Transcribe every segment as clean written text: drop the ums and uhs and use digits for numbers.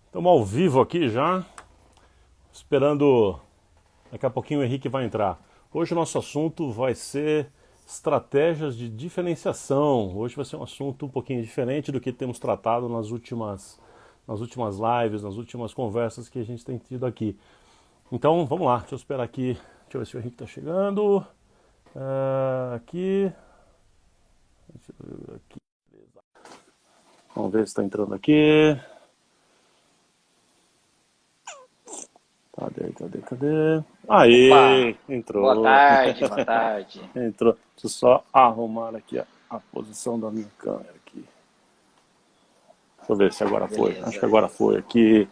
Estamos ao vivo aqui já, esperando. Daqui a pouquinho o Henrique vai entrar. Hoje o nosso assunto vai ser estratégias de diferenciação. Hoje vai ser um assunto um pouquinho diferente do que temos tratado nas últimas lives, nas últimas conversas que a gente tem tido aqui. Então vamos lá, deixa eu esperar aqui. Deixa eu ver se o Henrique está chegando. Aqui. Deixa eu ver aqui. Vamos ver se está entrando aqui. Cadê? Aê, Opa, entrou. boa tarde, boa tarde. Entrou. Deixa eu só arrumar aqui a posição da minha câmera aqui. Deixa eu ver se agora foi. Acho que Beleza. agora foi aqui.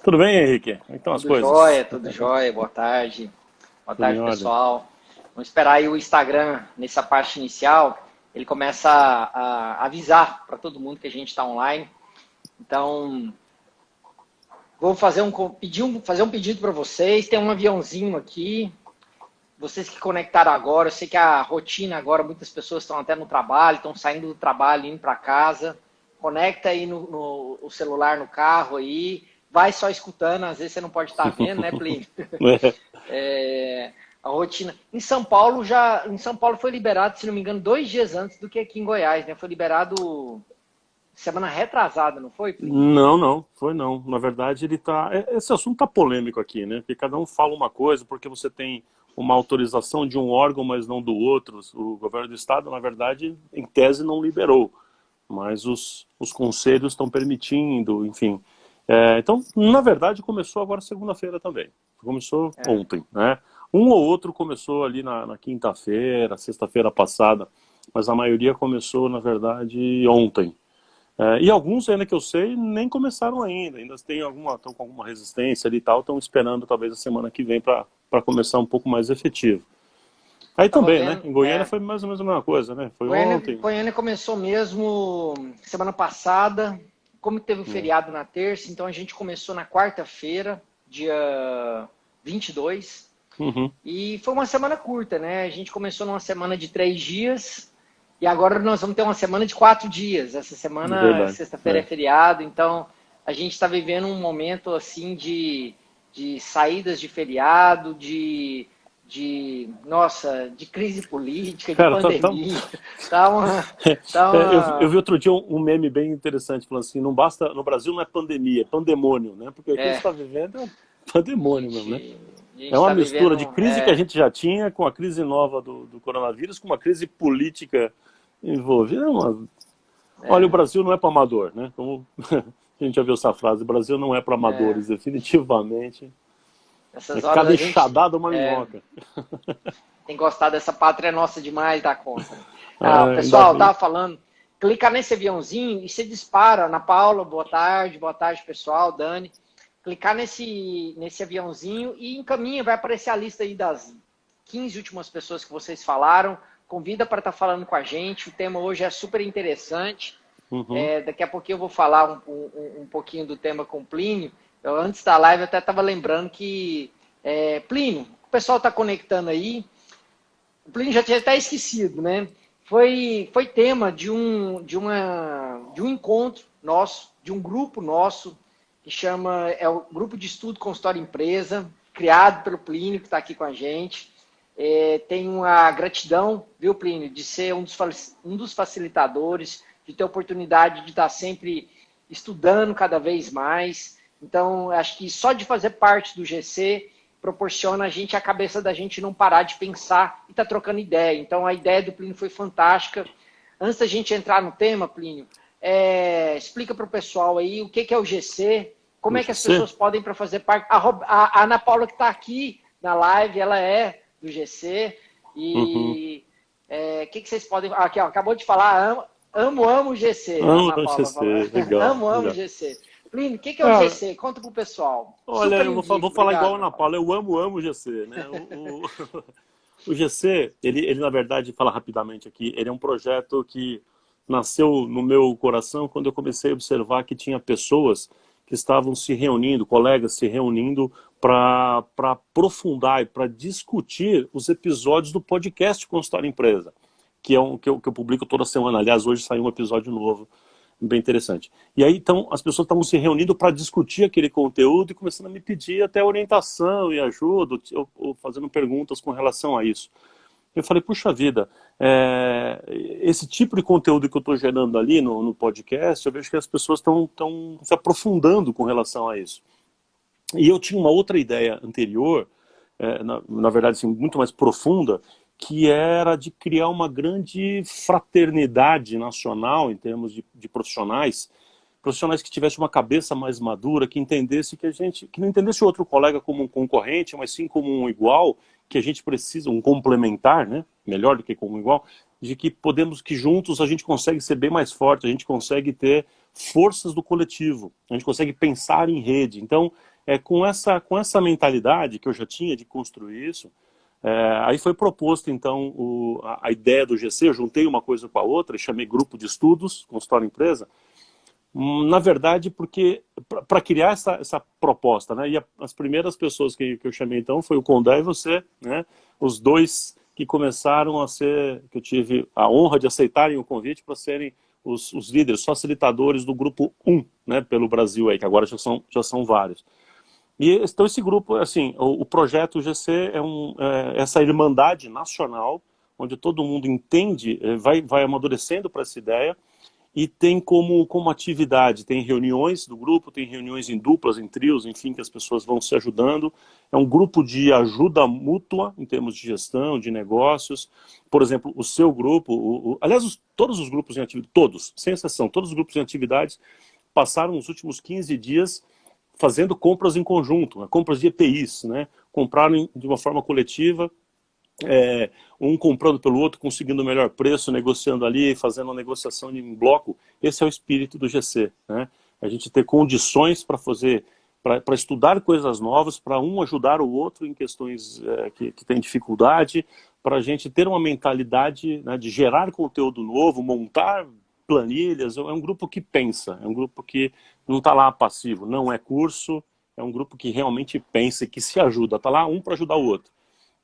Tudo bem, Henrique? Como estão as coisas? Tudo jóia, boa tarde. Boa Tudo em tarde, ordem? pessoal. Vamos esperar aí o Instagram, nessa parte inicial, ele começa a avisar para todo mundo que a gente está online. Então, vou fazer fazer um pedido para vocês. Tem um aviãozinho aqui. Vocês que conectaram agora, eu sei que a rotina agora, muitas pessoas estão até no trabalho, estão saindo do trabalho, indo para casa. Conecta aí o celular no carro aí, vai só escutando, às vezes você não pode estar vendo, né, Plínio? É, a rotina. Em São Paulo foi liberado, se não me engano, 2 dias antes do que aqui em Goiás, né? Foi liberado semana retrasada, não foi, Plínio? Não, foi não. Na verdade, esse assunto tá polêmico aqui, né? Porque cada um fala uma coisa, porque você tem uma autorização de um órgão, mas não do outro. O governo do estado, na verdade, em tese, não liberou. Mas os conselhos estão permitindo, enfim. Então, na verdade, começou agora segunda-feira também. Começou É. ontem, né? Um ou outro começou ali na quinta-feira, sexta-feira passada, mas a maioria começou, na verdade, ontem. E alguns, ainda que eu sei, nem começaram ainda estão com alguma resistência ali e tal, estão esperando talvez a semana que vem para começar um pouco mais efetivo. Aí Tava também, né? vendo, Em Goiânia foi mais ou menos a mesma coisa, né? Foi ontem. Goiânia começou mesmo semana passada, como teve o Né? feriado na terça, então a gente começou na quarta-feira, dia 22, Uhum, e foi uma semana curta, né? A gente começou numa semana de 3 dias, e agora nós vamos ter uma semana de 4 dias. Essa de semana, verdade. sexta-feira é feriado, então a gente está vivendo um momento assim de saídas de feriado, nossa, de crise política, de Cara, pandemia. Tá uma, tá eu vi uma, outro dia um meme bem interessante, falando assim, não basta, no Brasil não é pandemia, é pandemônio, né? Porque o que a gente é, está vivendo é um a pandemônio mesmo, né? gente, a gente É uma está mistura vivendo, de crise que a gente já tinha, com a crise nova do coronavírus, com uma crise política envolvida. Olha, o é, Brasil não é para amador, né? Como a gente já viu essa frase, o Brasil não é para é, amadores, definitivamente. É essas horas cada a gente enxadada uma minhoca. tem gostado dessa pátria nossa demais da conta. Ah, o Ainda pessoal bem. tava falando, clica nesse aviãozinho e você dispara. Ana Paula, boa tarde pessoal, Dani. Clicar nesse aviãozinho e encaminha, vai aparecer a lista aí das 15 últimas pessoas que vocês falaram. Convida para estar falando com a gente. O tema hoje é super interessante. Uhum. Daqui a pouquinho eu vou falar um pouquinho do tema com o Plínio. Antes da live eu até estava lembrando que, Plínio, o pessoal está conectando aí. O Plínio já tinha até esquecido, né? Foi tema de um encontro nosso, de um grupo nosso, que é o Grupo de Estudo Consultório Empresa, criado pelo Plínio, que está aqui com a gente. Tenho a gratidão, viu, Plínio, de ser um dos facilitadores, de ter a oportunidade de estar sempre estudando cada vez mais. Então, acho que só de fazer parte do GC proporciona a cabeça da gente não parar de pensar e estar trocando ideia. Então, a ideia do Plínio foi fantástica. Antes da gente entrar no tema, Plínio, explica para o pessoal aí o que é o GC, como O é que as GC? pessoas podem para fazer parte. A Ana Paula, que está aqui na live, ela é do GC. Uhum. E que vocês podem. Aqui, ó, acabou de falar, amo o GC, a Amo Ana o Paula falou. GC, legal, Amo o legal. GC. Plínio, o que é o Cara, GC? Conta pro pessoal. olha, Super eu vou indico. falar igual Obrigado, a Ana Ana Paula. Paula, eu amo o GC, né? O GC, ele na verdade, fala rapidamente aqui, ele é um projeto que nasceu no meu coração quando eu comecei a observar que tinha pessoas que estavam se reunindo, colegas se reunindo para aprofundar e para discutir os episódios do podcast Consultório Empresa. que é que eu publico toda semana. Aliás, hoje saiu um episódio novo, bem interessante. E aí, então, as pessoas estavam se reunindo para discutir aquele conteúdo e começando a me pedir até orientação e ajuda, ou fazendo perguntas com relação a isso. Eu falei, puxa vida, esse tipo de conteúdo que eu estou gerando ali no podcast, eu vejo que as pessoas estão se aprofundando com relação a isso. E eu tinha uma outra ideia anterior, na verdade, assim, muito mais profunda, que era de criar uma grande fraternidade nacional em termos de profissionais que tivessem uma cabeça mais madura, que entendesse que não entendesse o outro colega como um concorrente, mas sim como um igual, que a gente precisa, um complementar, né? Melhor do que como um igual, de que juntos a gente consegue ser bem mais forte, a gente consegue ter forças do coletivo, a gente consegue pensar em rede. Então, com essa mentalidade que eu já tinha de construir isso, aí foi proposto, então, a ideia do GC. Eu juntei uma coisa com a outra e chamei grupo de estudos, consultório empresa, na verdade, porque para criar essa proposta, né? E as primeiras pessoas que eu chamei, então, foi o Condé e você, né? Os dois que começaram a ser, que eu tive a honra de aceitarem o convite para serem os líderes, facilitadores do grupo 1, né? Pelo Brasil aí, que agora já são vários. E então esse grupo, assim, o projeto GC é essa irmandade nacional, onde todo mundo entende, vai amadurecendo para essa ideia, e tem como atividade, tem reuniões do grupo, tem reuniões em duplas, em trios, enfim, que as pessoas vão se ajudando. É um grupo de ajuda mútua em termos de gestão, de negócios. Por exemplo, o seu grupo, aliás, todos os grupos em atividade, todos, sem exceção, todos os grupos em atividades passaram os últimos 15 dias fazendo compras em conjunto, né, compras de EPIs, né, compraram de uma forma coletiva, um comprando pelo outro, conseguindo o melhor preço, negociando ali, fazendo uma negociação em bloco. Esse é o espírito do GC, né? A gente ter condições para estudar coisas novas, para um ajudar o outro em questões que tem dificuldade, para a gente ter uma mentalidade, né, de gerar conteúdo novo, montar planilhas. É um grupo que pensa, é um grupo que não está lá passivo, não é curso, é um grupo que realmente pensa e que se ajuda, está lá um para ajudar o outro.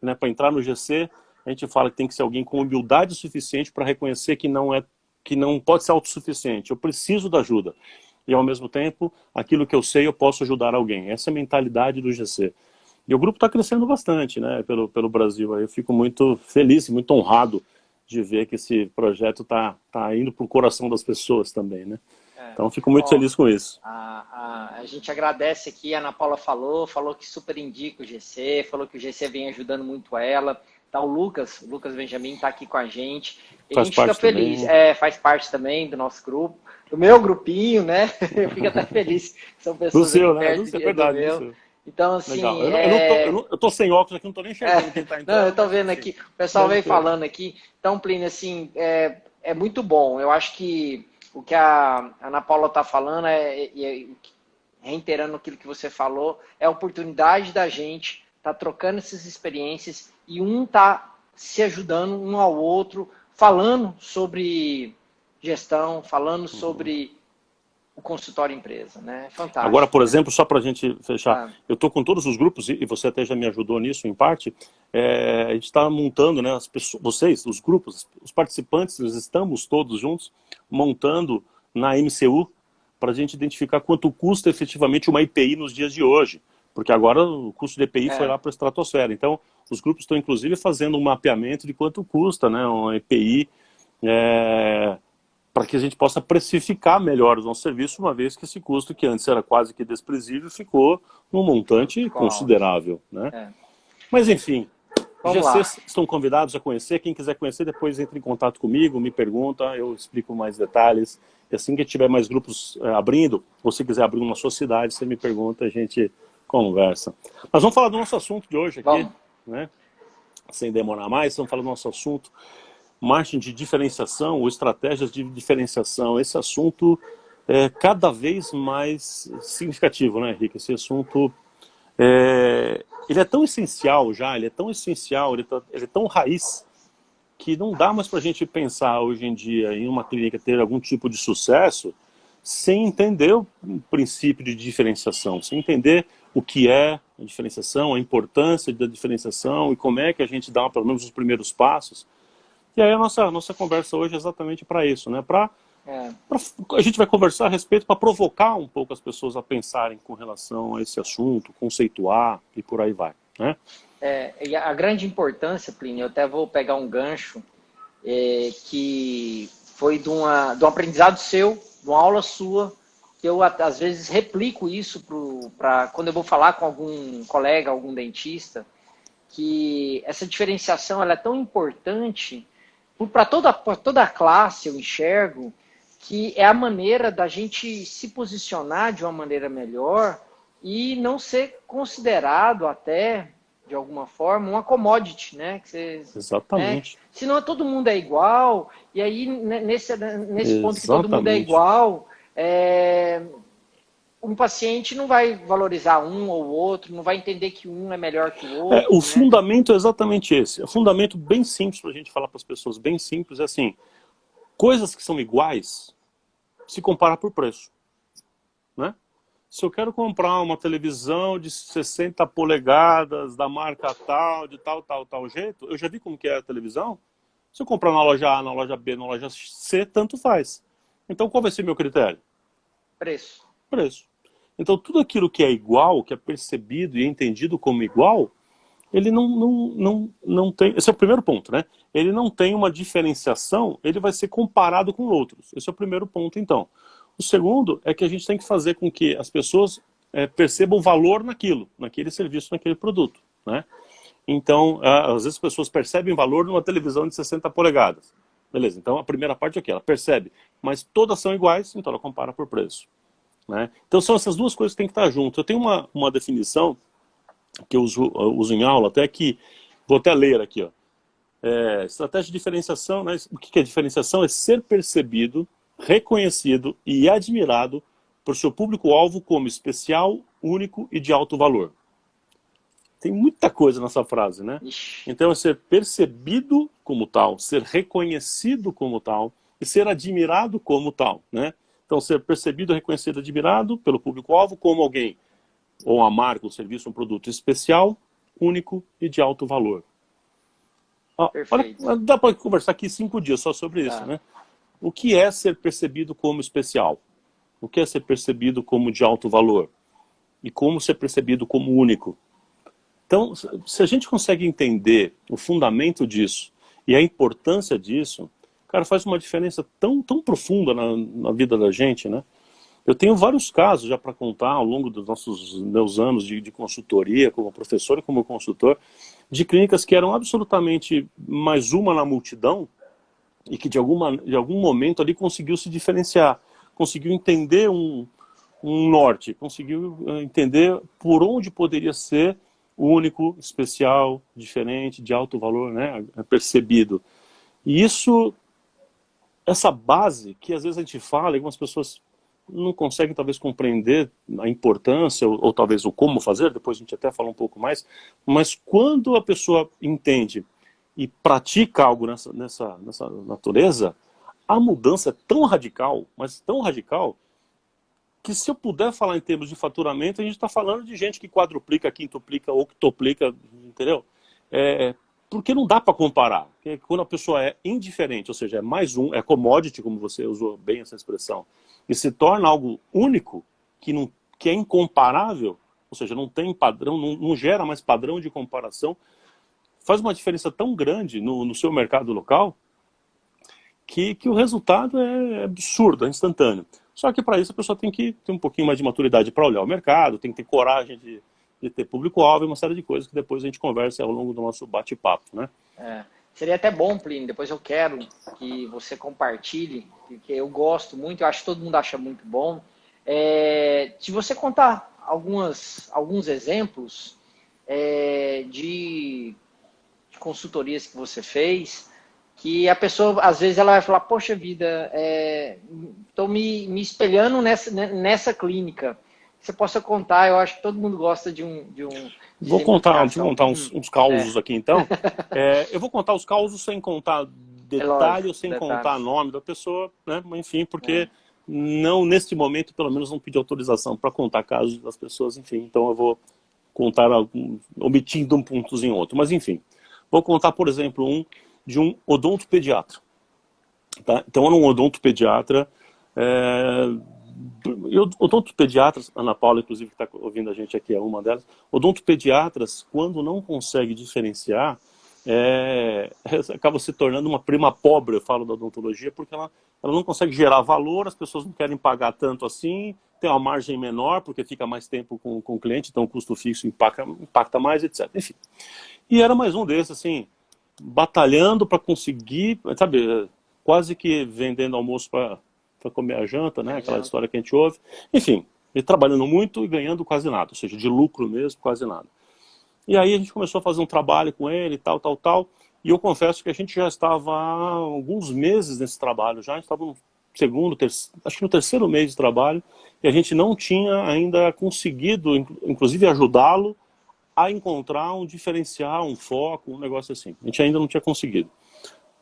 Né, para entrar no GC, a gente fala que tem que ser alguém com humildade suficiente para reconhecer que não pode ser autossuficiente. Eu preciso da ajuda. E, ao mesmo tempo, aquilo que eu sei, eu posso ajudar alguém. Essa é a mentalidade do GC. E o grupo está crescendo bastante, né, pelo Brasil. Eu fico muito feliz e muito honrado de ver que esse projeto tá indo para o coração das pessoas também, né? Então, fico muito feliz com isso. A gente agradece aqui, a Ana Paula falou que super indica o GC, falou que o GC vem ajudando muito ela. Tá, o Lucas Benjamin está aqui com a gente. E a gente fica feliz. Faz parte também do nosso grupo, do meu grupinho, né? Eu fico até feliz. São pessoas do seu, aqui perto, né? É verdade, do meu. Então, assim... Eu tô sem óculos aqui, não tô nem enxergando quem tá entrando. Não, eu tô vendo aqui. O pessoal veio falando aqui. Então, Plínio, assim, é muito bom. Eu acho que o que a Ana Paula está falando, reiterando aquilo que você falou, é a oportunidade da gente estar trocando essas experiências e um tá se ajudando um ao outro, falando sobre gestão, falando sobre o consultório empresa, né? Fantástico. Agora, por exemplo, só para a gente fechar, eu estou com todos os grupos, e você até já me ajudou nisso em parte, a gente está montando, né, as pessoas, vocês, os grupos, os participantes, nós estamos todos juntos, montando na MCU, para a gente identificar quanto custa efetivamente uma EPI nos dias de hoje, porque agora o custo de EPI foi lá para a estratosfera. Então, os grupos estão, inclusive, fazendo um mapeamento de quanto custa, né, uma EPI, para que a gente possa precificar melhor o nosso serviço, uma vez que esse custo, que antes era quase que desprezível, ficou num montante considerável, né? Mas, enfim, GCs estão convidados a conhecer. Quem quiser conhecer, depois entre em contato comigo, me pergunta, eu explico mais detalhes. E assim que tiver mais grupos abrindo, ou se quiser abrir uma sociedade, você me pergunta, a gente conversa. Mas vamos falar do nosso assunto de hoje aqui, né? Sem demorar mais, vamos falar do nosso assunto. Marketing de diferenciação ou estratégias de diferenciação. Esse assunto é cada vez mais significativo, né, Henrique? Esse assunto, ele é tão essencial já, ele é tão raiz, que não dá mais para a gente pensar hoje em dia em uma clínica ter algum tipo de sucesso sem entender o princípio de diferenciação, sem entender o que é a diferenciação, a importância da diferenciação e como é que a gente dá pelo menos os primeiros passos. E aí a nossa conversa hoje é exatamente para isso, né? É, A gente vai conversar a respeito para provocar um pouco as pessoas a pensarem com relação a esse assunto, conceituar e por aí vai, né? e a grande importância, Plínio, eu até vou pegar um gancho, que foi de um aprendizado seu, de uma aula sua, que eu às vezes replico isso para quando eu vou falar com algum colega, algum dentista, que essa diferenciação ela é tão importante para toda a classe, eu enxergo, que é a maneira da gente se posicionar de uma maneira melhor e não ser considerado até, de alguma forma, uma commodity, né? Né? Exatamente. Senão todo mundo é igual, e aí nesse ponto que todo mundo é Exatamente. igual, um paciente não vai valorizar um ou outro, não vai entender que um é melhor que o O outro, né? fundamento é exatamente esse. O fundamento bem simples para a gente falar para as pessoas, bem simples, é assim, coisas que são iguais se compara por preço, né? Se eu quero comprar uma televisão de 60 polegadas, da marca tal, de tal jeito, eu já vi como que é a televisão. Se eu comprar na loja A, na loja B, na loja C, tanto faz. Então qual vai ser meu critério? Preço. Preço. Então tudo aquilo que é igual, que é percebido e entendido como igual, ele não tem. Esse é o primeiro ponto, né? Ele não tem uma diferenciação, ele vai ser comparado com outros. Esse é o primeiro ponto, então. O segundo é que a gente tem que fazer com que as pessoas percebam valor naquilo, naquele serviço, naquele produto, né? Então, às vezes as pessoas percebem valor numa televisão de 60 polegadas. Beleza, então a primeira parte é o que? Ela percebe, mas todas são iguais, então ela compara por preço, né? Então são essas duas coisas que tem que estar junto. Eu tenho uma definição que eu uso em aula, até que vou até ler aqui, ó. Estratégia de diferenciação, né? O que é diferenciação? É ser percebido, reconhecido e admirado por seu público-alvo como especial, único e de alto valor. Tem muita coisa nessa frase, né? Ixi, Então é ser percebido como tal, ser reconhecido como tal e ser admirado como tal, né? Então ser percebido, reconhecido, admirado pelo público-alvo como alguém ou uma marca, um serviço, um produto especial, único e de alto valor. Olha, perfeito. dá para conversar aqui 5 dias só sobre isso, Tá. né? O que é ser percebido como especial? O que é ser percebido como de alto valor? E como ser percebido como único? Então, se a gente consegue entender o fundamento disso e a importância disso, cara, faz uma diferença tão profunda na vida da gente, né? Eu tenho vários casos já para contar ao longo dos meus anos de consultoria, como professor e como consultor, de clínicas que eram absolutamente mais uma na multidão e que de algum momento ali conseguiu se diferenciar, conseguiu entender um norte, conseguiu entender por onde poderia ser único, especial, diferente, de alto valor, né, percebido. E essa base que às vezes a gente fala, e algumas pessoas não conseguem talvez compreender a importância ou talvez o como fazer, depois a gente até fala um pouco mais, mas quando a pessoa entende e pratica algo nessa natureza, a mudança é tão radical, mas tão radical, que se eu puder falar em termos de faturamento, a gente está falando de gente que quadruplica, quintuplica, octuplica, entendeu? Porque não dá para comparar. Porque quando a pessoa é indiferente, ou seja, é mais um, é commodity, como você usou bem essa expressão, e se torna algo único, que é incomparável, ou seja, não tem padrão, não gera mais padrão de comparação, faz uma diferença tão grande no seu mercado local, que o resultado é absurdo, é instantâneo. Só que para isso a pessoa tem que ter um pouquinho mais de maturidade para olhar o mercado, tem que ter coragem de ter público-alvo e uma série de coisas que depois a gente conversa ao longo do nosso bate-papo, né? Seria até bom, Plínio, depois eu quero que você compartilhe, porque eu gosto muito, eu acho que todo mundo acha muito bom. Se você contar alguns exemplos de consultorias que você fez, que a pessoa, às vezes, ela vai falar, poxa vida, estou me espelhando nessa clínica. Você possa contar, eu acho que todo mundo gosta de Vou contar, deixa eu exemplificação. contar uns causos É, aqui então. Eu vou contar os causos sem contar é detalhe ou lógico, sem contar detalhes. nome da pessoa, né? Enfim, É, porque não neste momento, pelo menos, não pedi autorização para contar casos das pessoas, enfim. Então eu vou contar omitindo um pontozinho outro. Mas enfim, vou contar, por exemplo, um de um odontopediatra. Tá? Então era um odontopediatra, odontopediatras, Ana Paula, inclusive, que está ouvindo a gente aqui, é uma delas. Odontopediatras, quando não consegue diferenciar, acaba se tornando uma prima pobre, eu falo da odontologia, porque ela não consegue gerar valor, as pessoas não querem pagar tanto assim, tem uma margem menor, porque fica mais tempo com o cliente, então o custo fixo impacta mais, etc. Enfim. E era mais um desses, assim, batalhando para conseguir, sabe, quase que vendendo almoço para comer a janta, né? Aquela história que a gente ouve. Enfim, ele trabalhando muito e ganhando quase nada, ou seja, de lucro mesmo, quase nada. E aí a gente começou a fazer um trabalho com ele, tal. E eu confesso que a gente já estava há alguns meses nesse trabalho, já a gente estava no segundo, acho que no terceiro mês de trabalho, e a gente não tinha ainda conseguido, inclusive, ajudá-lo a encontrar um diferencial, um foco, um negócio assim. A gente ainda não tinha conseguido.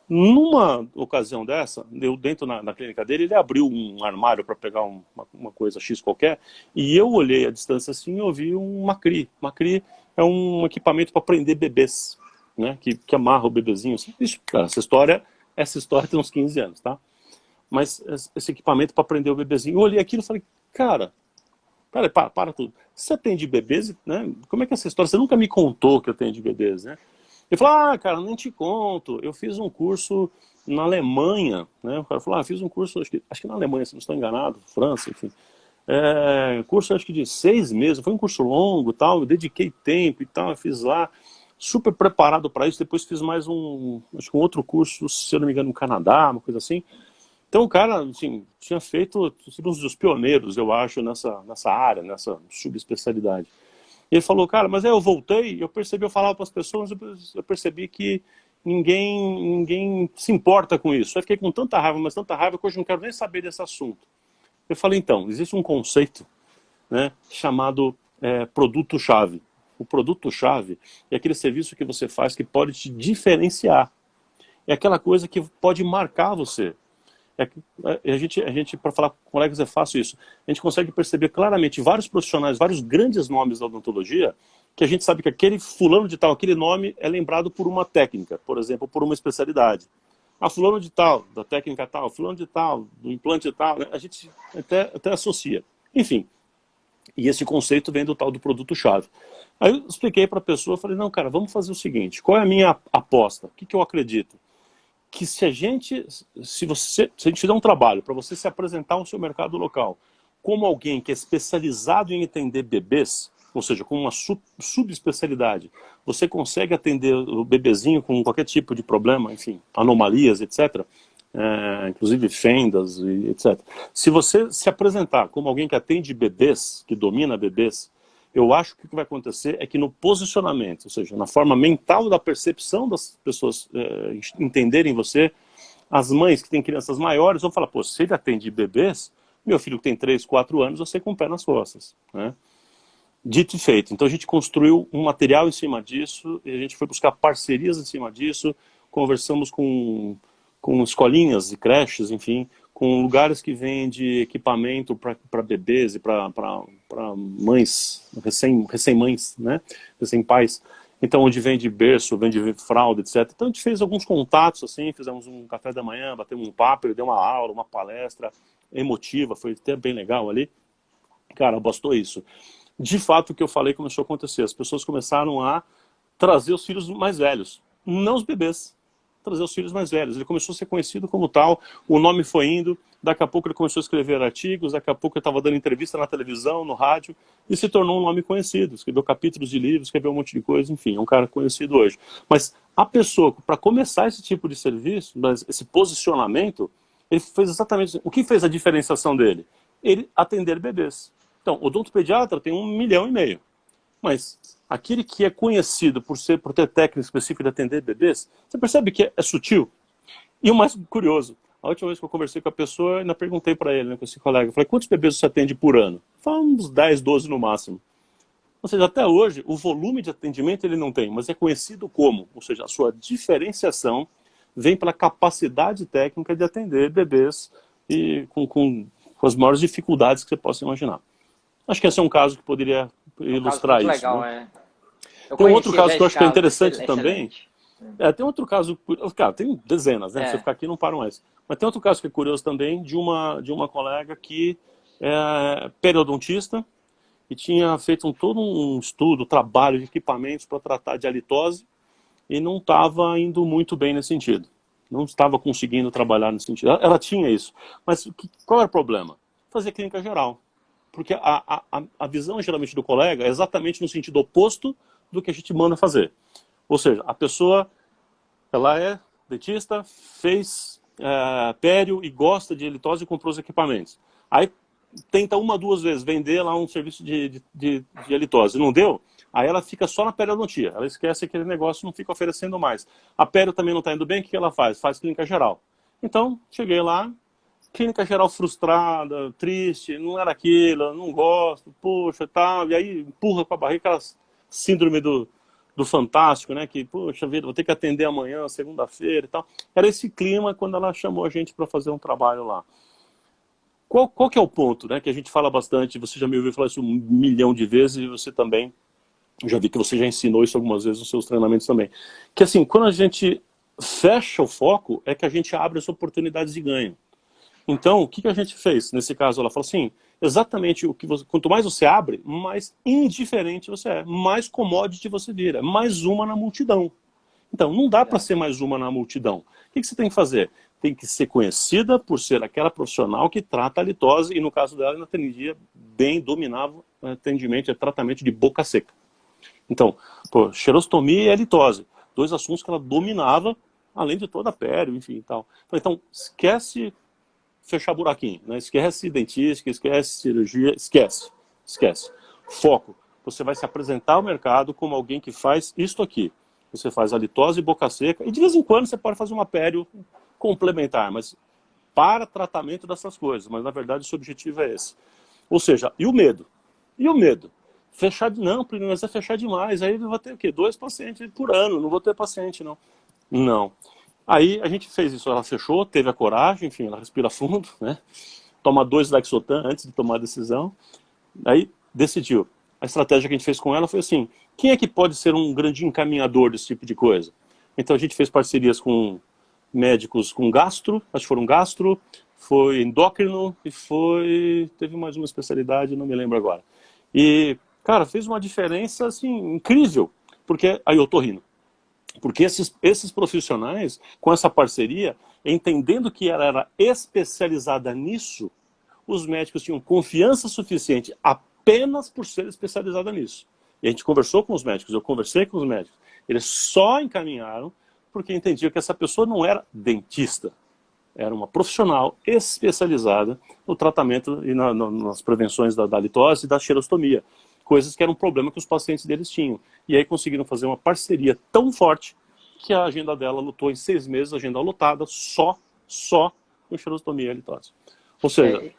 Numa ocasião dessa, eu dentro na clínica dele, ele abriu um armário para pegar uma coisa X qualquer, e eu olhei à distância assim e ouvi um Macri. Macri é um equipamento para prender bebês, né? Que amarra o bebezinho. Isso, cara, essa história tem uns 15 anos, tá? Mas esse equipamento para prender o bebezinho, eu olhei aquilo e falei, cara, peraí, para tudo. Você atende bebês, né? Como é que é essa história? Você nunca me contou que eu atendo bebês, né? Ele falou, cara, nem te conto, eu fiz um curso na Alemanha, né? O cara falou, fiz um curso, acho que na Alemanha, se não estou enganado, França, enfim. Curso acho que de 6 meses, foi um curso longo, tal, eu dediquei tempo e tal, eu fiz lá, super preparado para isso, depois fiz mais acho que um outro curso, se eu não me engano, no Canadá, uma coisa assim. Então o cara, assim, tinha feito um dos pioneiros, eu acho, nessa área, nessa subespecialidade. E ele falou, cara, mas aí eu voltei, eu falava para as pessoas, eu percebi que ninguém se importa com isso. Aí fiquei com tanta raiva, mas tanta raiva que hoje não quero nem saber desse assunto. Eu falei, então, existe um conceito, né, chamado produto-chave. O produto-chave é aquele serviço que você faz que pode te diferenciar. É aquela coisa que pode marcar você. A gente, para falar com colegas, é fácil isso. A gente consegue perceber claramente vários profissionais, vários grandes nomes da odontologia, que a gente sabe que aquele fulano de tal, aquele nome é lembrado por uma técnica, por exemplo, por uma especialidade. Fulano de tal, da técnica tal, fulano de tal, do implante tal, né? A gente até associa. Enfim, e esse conceito vem do tal do produto-chave. Aí eu expliquei para a pessoa, falei, não, cara, vamos fazer o seguinte, qual é a minha aposta? O que eu acredito? Que se a gente fizer um trabalho para você se apresentar ao seu mercado local como alguém que é especializado em atender bebês, ou seja, com uma subespecialidade, você consegue atender o bebezinho com qualquer tipo de problema, enfim, anomalias, etc., inclusive fendas, etc. Se você se apresentar como alguém que atende bebês, que domina bebês, eu acho que o que vai acontecer é que no posicionamento, ou seja, na forma mental da percepção das pessoas entenderem você, as mães que têm crianças maiores vão falar, pô, se ele atende bebês, meu filho que tem 3, 4 anos, eu sei com o pé nas costas, né? Dito e feito. Então a gente construiu um material em cima disso, e a gente foi buscar parcerias em cima disso, conversamos com escolinhas e creches, enfim, com lugares que vendem equipamento para bebês e para mães, recém-mães, né? Recém-pais. Então, onde vende berço, vende fralda, etc. Então, a gente fez alguns contatos, assim, fizemos um café da manhã, batemos um papo, ele deu uma aula, uma palestra emotiva, foi até bem legal ali. Cara, bastou isso. De fato, o que eu falei começou a acontecer. As pessoas começaram a trazer os filhos mais velhos, não os bebês. Trazer os filhos mais velhos. Ele começou a ser conhecido como tal, o nome foi indo, daqui a pouco ele começou a escrever artigos, daqui a pouco ele estava dando entrevista na televisão, no rádio, e se tornou um nome conhecido. Escreveu capítulos de livros, escreveu um monte de coisa, enfim, é um cara conhecido hoje. Mas a pessoa, para começar esse tipo de serviço, esse posicionamento, ele fez exatamente o que fez a diferenciação dele? Ele atender bebês. Então, o odontopediatra tem 1,5 milhão. Mas aquele que é conhecido por ter técnica específica de atender bebês, você percebe que é sutil? E o mais curioso, a última vez que eu conversei com a pessoa, eu ainda perguntei para ele, né, com esse colega, eu falei, quantos bebês você atende por ano? Fala uns 10, 12 no máximo. Ou seja, até hoje, o volume de atendimento ele não tem, mas é conhecido como, ou seja, a sua diferenciação vem pela capacidade técnica de atender bebês e com as maiores dificuldades que você possa imaginar. Acho que esse é um caso que poderia ilustrar isso. Legal, né? Tem um outro caso que eu acho que é interessante também, Tem outro caso, cara, tem dezenas, né? Se você É. ficar aqui não para mais. Mas tem outro caso que é curioso também, de uma colega que é periodontista e tinha feito todo um estudo, trabalho de equipamentos para tratar de halitose e não estava indo muito bem nesse sentido. Não estava conseguindo trabalhar nesse sentido. Ela tinha isso. Mas qual era o problema? Fazer clínica geral. Porque a visão, geralmente, do colega é exatamente no sentido oposto do que a gente manda fazer. Ou seja, a pessoa, ela é dentista, fez pério e gosta de halitose e comprou os equipamentos. Aí tenta uma, duas vezes vender lá um serviço de halitose. Não deu? Aí ela fica só na periodontia. Ela esquece aquele negócio, não fica oferecendo mais. A pério também não está indo bem, o que ela faz? Faz clínica geral. Então, cheguei lá, clínica geral frustrada, triste, não era aquilo, não gosto, poxa, tal. E aí empurra com a barriga aquela síndrome do fantástico, né? Que, poxa vida, vou ter que atender amanhã, segunda-feira e tal. Era esse clima quando ela chamou a gente para fazer um trabalho lá. Qual que é o ponto, né? Que a gente fala bastante, você já me ouviu falar isso 1 milhão de vezes e você também, já vi que você já ensinou isso algumas vezes nos seus treinamentos também. Que assim, quando a gente fecha o foco, é que a gente abre as oportunidades de ganho. Então, o que a gente fez? Nesse caso, ela falou assim, exatamente o que você, quanto mais você abre, mais indiferente você é, mais commodity você vira, mais uma na multidão. Então, não dá para ser mais uma na multidão. O que você tem que fazer? Tem que ser conhecida por ser aquela profissional que trata a halitose, e no caso dela, ela atendia bem, dominava o atendimento, tratamento de boca seca. Então, xerostomia e halitose, dois assuntos que ela dominava, além de toda a pério, enfim e tal. Então, esquece fechar buraquinho, né? Esquece dentística, esquece cirurgia, esquece. Foco. Você vai se apresentar ao mercado como alguém que faz isto aqui. Você faz halitose e boca seca, e de vez em quando você pode fazer uma pério complementar, mas para tratamento dessas coisas. Mas na verdade o seu objetivo é esse. Ou seja, e o medo? E o medo? Fechar, não, mas é fechar demais. Aí eu vou ter o quê? 2 pacientes por ano, não vou ter paciente, não. Não. Aí a gente fez isso, ela fechou, teve a coragem, enfim, ela respira fundo, né? Toma 2 Lexotan antes de tomar a decisão. Aí decidiu. A estratégia que a gente fez com ela foi assim, quem é que pode ser um grande encaminhador desse tipo de coisa? Então a gente fez parcerias com médicos com gastro, acho que foram gastro, foi endócrino e teve mais uma especialidade, não me lembro agora. E, cara, fez uma diferença, assim, incrível, porque, aí eu tô rindo, porque esses profissionais, com essa parceria, entendendo que ela era especializada nisso, os médicos tinham confiança suficiente apenas por ser especializada nisso. E a gente conversou com os médicos, eu conversei com os médicos, eles só encaminharam porque entendiam que essa pessoa não era dentista, era uma profissional especializada no tratamento e nas prevenções da halitose e da xerostomia, coisas que eram um problema que os pacientes deles tinham. E aí conseguiram fazer uma parceria tão forte que a agenda dela lutou em 6 meses, agenda lotada, só com xerostomia e halitose. Ou seja,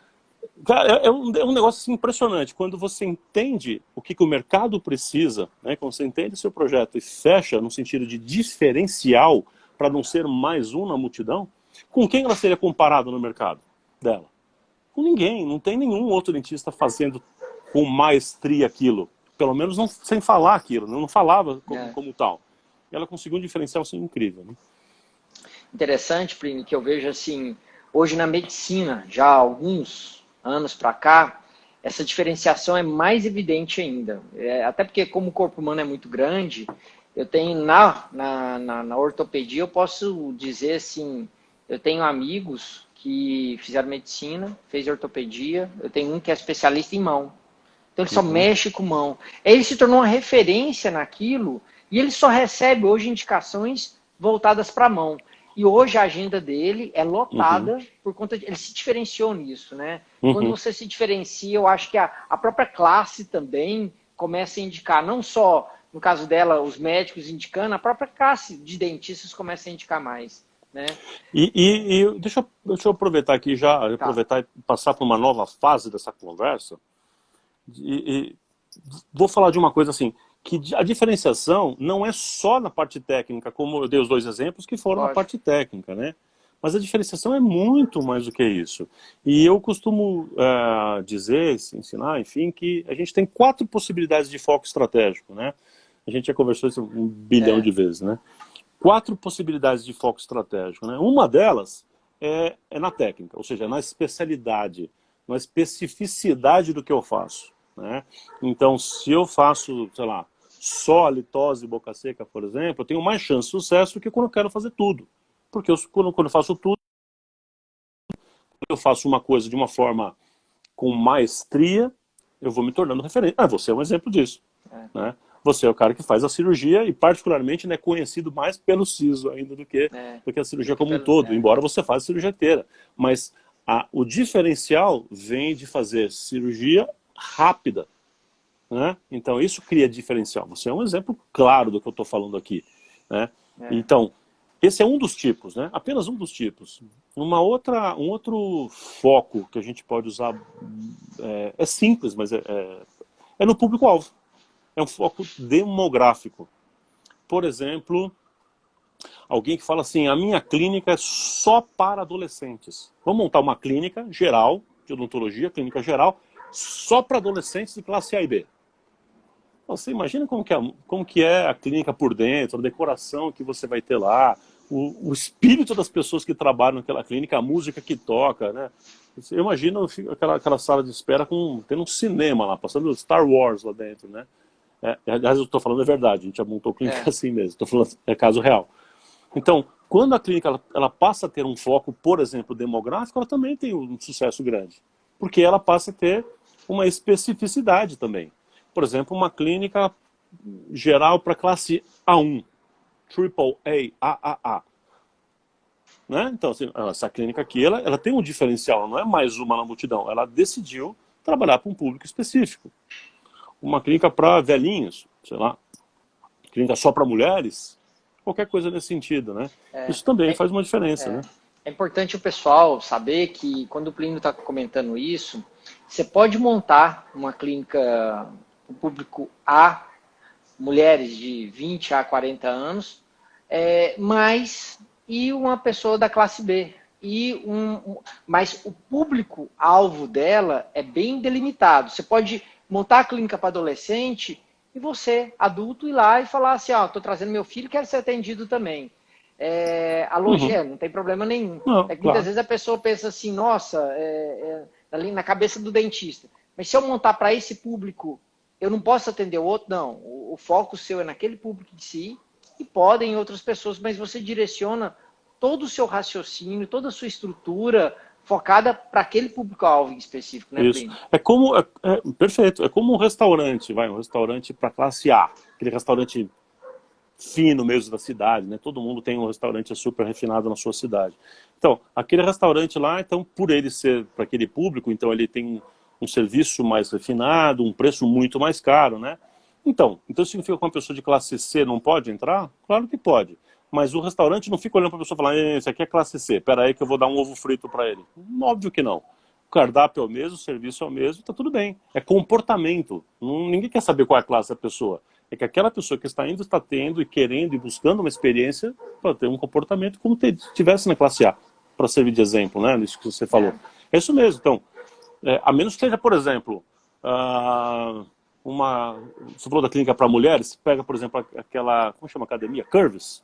cara, é um negócio assim, impressionante. Quando você entende o que o mercado precisa, né, quando você entende o seu projeto e fecha no sentido de diferencial para não ser mais um na multidão, com quem ela seria comparada no mercado dela? Com ninguém. Não tem nenhum outro dentista fazendo com maestria aquilo. Pelo menos não, sem falar aquilo. Não falava como tal. E ela conseguiu um diferencial assim, incrível. Né? Interessante, Plínio, que eu vejo assim, hoje na medicina, já há alguns anos para cá, essa diferenciação é mais evidente ainda. Até porque como o corpo humano é muito grande, eu tenho na ortopedia, eu posso dizer assim, eu tenho amigos que fizeram medicina, fez ortopedia, eu tenho um que é especialista em mão. Então ele só mexe com mão. Ele se tornou uma referência naquilo e ele só recebe hoje indicações voltadas para a mão. E hoje a agenda dele é lotada por conta de... Ele se diferenciou nisso, né? Quando você se diferencia, eu acho que a própria classe também começa a indicar, não só, no caso dela, os médicos indicando, a própria classe de dentistas começa a indicar mais, né? E deixa eu aproveitar aqui já, aproveitar e passar para uma nova fase dessa conversa. E vou falar de uma coisa assim, que a diferenciação não é só na parte técnica, como eu dei os 2 exemplos que foram na parte técnica, né? Mas a diferenciação é muito mais do que isso. E eu costumo dizer, ensinar, enfim, que a gente tem 4 possibilidades de foco estratégico, né? A gente já conversou isso 1 bilhão de vezes, né? 4 possibilidades de foco estratégico, né? Uma delas é na técnica, ou seja, na especialidade, na especificidade do que eu faço, né? Então, se eu faço, sei lá, só litose e boca seca, por exemplo, eu tenho mais chance de sucesso do que quando eu quero fazer tudo. Porque quando eu faço tudo, eu faço uma coisa de uma forma com maestria, eu vou me tornando referente. Você é um exemplo disso. Né? Você é o cara que faz a cirurgia e particularmente é conhecido mais pelo siso ainda do que a cirurgia como um todo, embora você faça a cirurgia inteira. Mas o diferencial vem de fazer cirurgia rápida. Né? Então isso cria diferencial. Você é um exemplo claro do que eu estou falando aqui. Né? Então, esse é um dos tipos, né? Apenas um dos tipos. Um outro foco que a gente pode usar é simples, mas é no público-alvo. É um foco demográfico. Por exemplo, alguém que fala assim, a minha clínica é só para adolescentes. Vamos montar uma clínica geral, de odontologia, clínica geral, só para adolescentes de classe A e B. Você imagina como que é a clínica por dentro, a decoração que você vai ter lá, o espírito das pessoas que trabalham naquela clínica, a música que toca, né? Eu imagino aquela sala de espera tendo um cinema lá, passando Star Wars lá dentro, né? Aliás, eu estou falando a verdade, a gente já montou clínica assim mesmo, estou falando, é caso real. Então, quando a clínica ela passa a ter um foco, por exemplo, demográfico, ela também tem um sucesso grande, porque ela passa a ter uma especificidade também. Por exemplo, uma clínica geral para classe A1, Triple A, AAA. Né? Então, assim, essa clínica aqui, ela tem um diferencial, ela não é mais uma na multidão, ela decidiu trabalhar para um público específico. Uma clínica para velhinhos, sei lá, clínica só para mulheres, qualquer coisa nesse sentido, né? Isso também faz uma diferença, né? É importante o pessoal saber que, quando o Plínio está comentando isso, você pode montar uma clínica para o público A, mulheres de 20 a 40 anos, e uma pessoa da classe B. Mas o público-alvo dela é bem delimitado. Você pode montar a clínica para adolescente e você, adulto, ir lá e falar assim, estou trazendo meu filho, quero ser atendido também. Não tem problema nenhum. Muitas vezes a pessoa pensa assim, nossa, ali na cabeça do dentista. Mas se eu montar para esse público, eu não posso atender o outro? Não. O foco seu é naquele público de si e podem outras pessoas, mas você direciona todo o seu raciocínio, toda a sua estrutura focada para aquele público-alvo em específico, né, Plínio? Isso. Perfeito. É como um restaurante para classe A, aquele restaurante fino mesmo da cidade, né? Todo mundo tem um restaurante super refinado na sua cidade. Então, aquele restaurante lá, então, por ele ser para aquele público, então ele tem um serviço mais refinado, um preço muito mais caro, né? Então significa que uma pessoa de classe C não pode entrar? Claro que pode. Mas o restaurante não fica olhando para a pessoa e falando, esse aqui é classe C, espera aí que eu vou dar um ovo frito para ele. Óbvio que não. O cardápio é o mesmo, o serviço é o mesmo, está tudo bem. É comportamento. Ninguém quer saber qual é a classe da pessoa. É que aquela pessoa que está indo, está tendo e querendo e buscando uma experiência para ter um comportamento como se estivesse na classe A, para servir de exemplo, né? Isso que você falou. É isso mesmo. Então, a menos que seja, por exemplo, você falou da clínica para mulheres, pega, por exemplo, aquela, como chama a academia? Curves.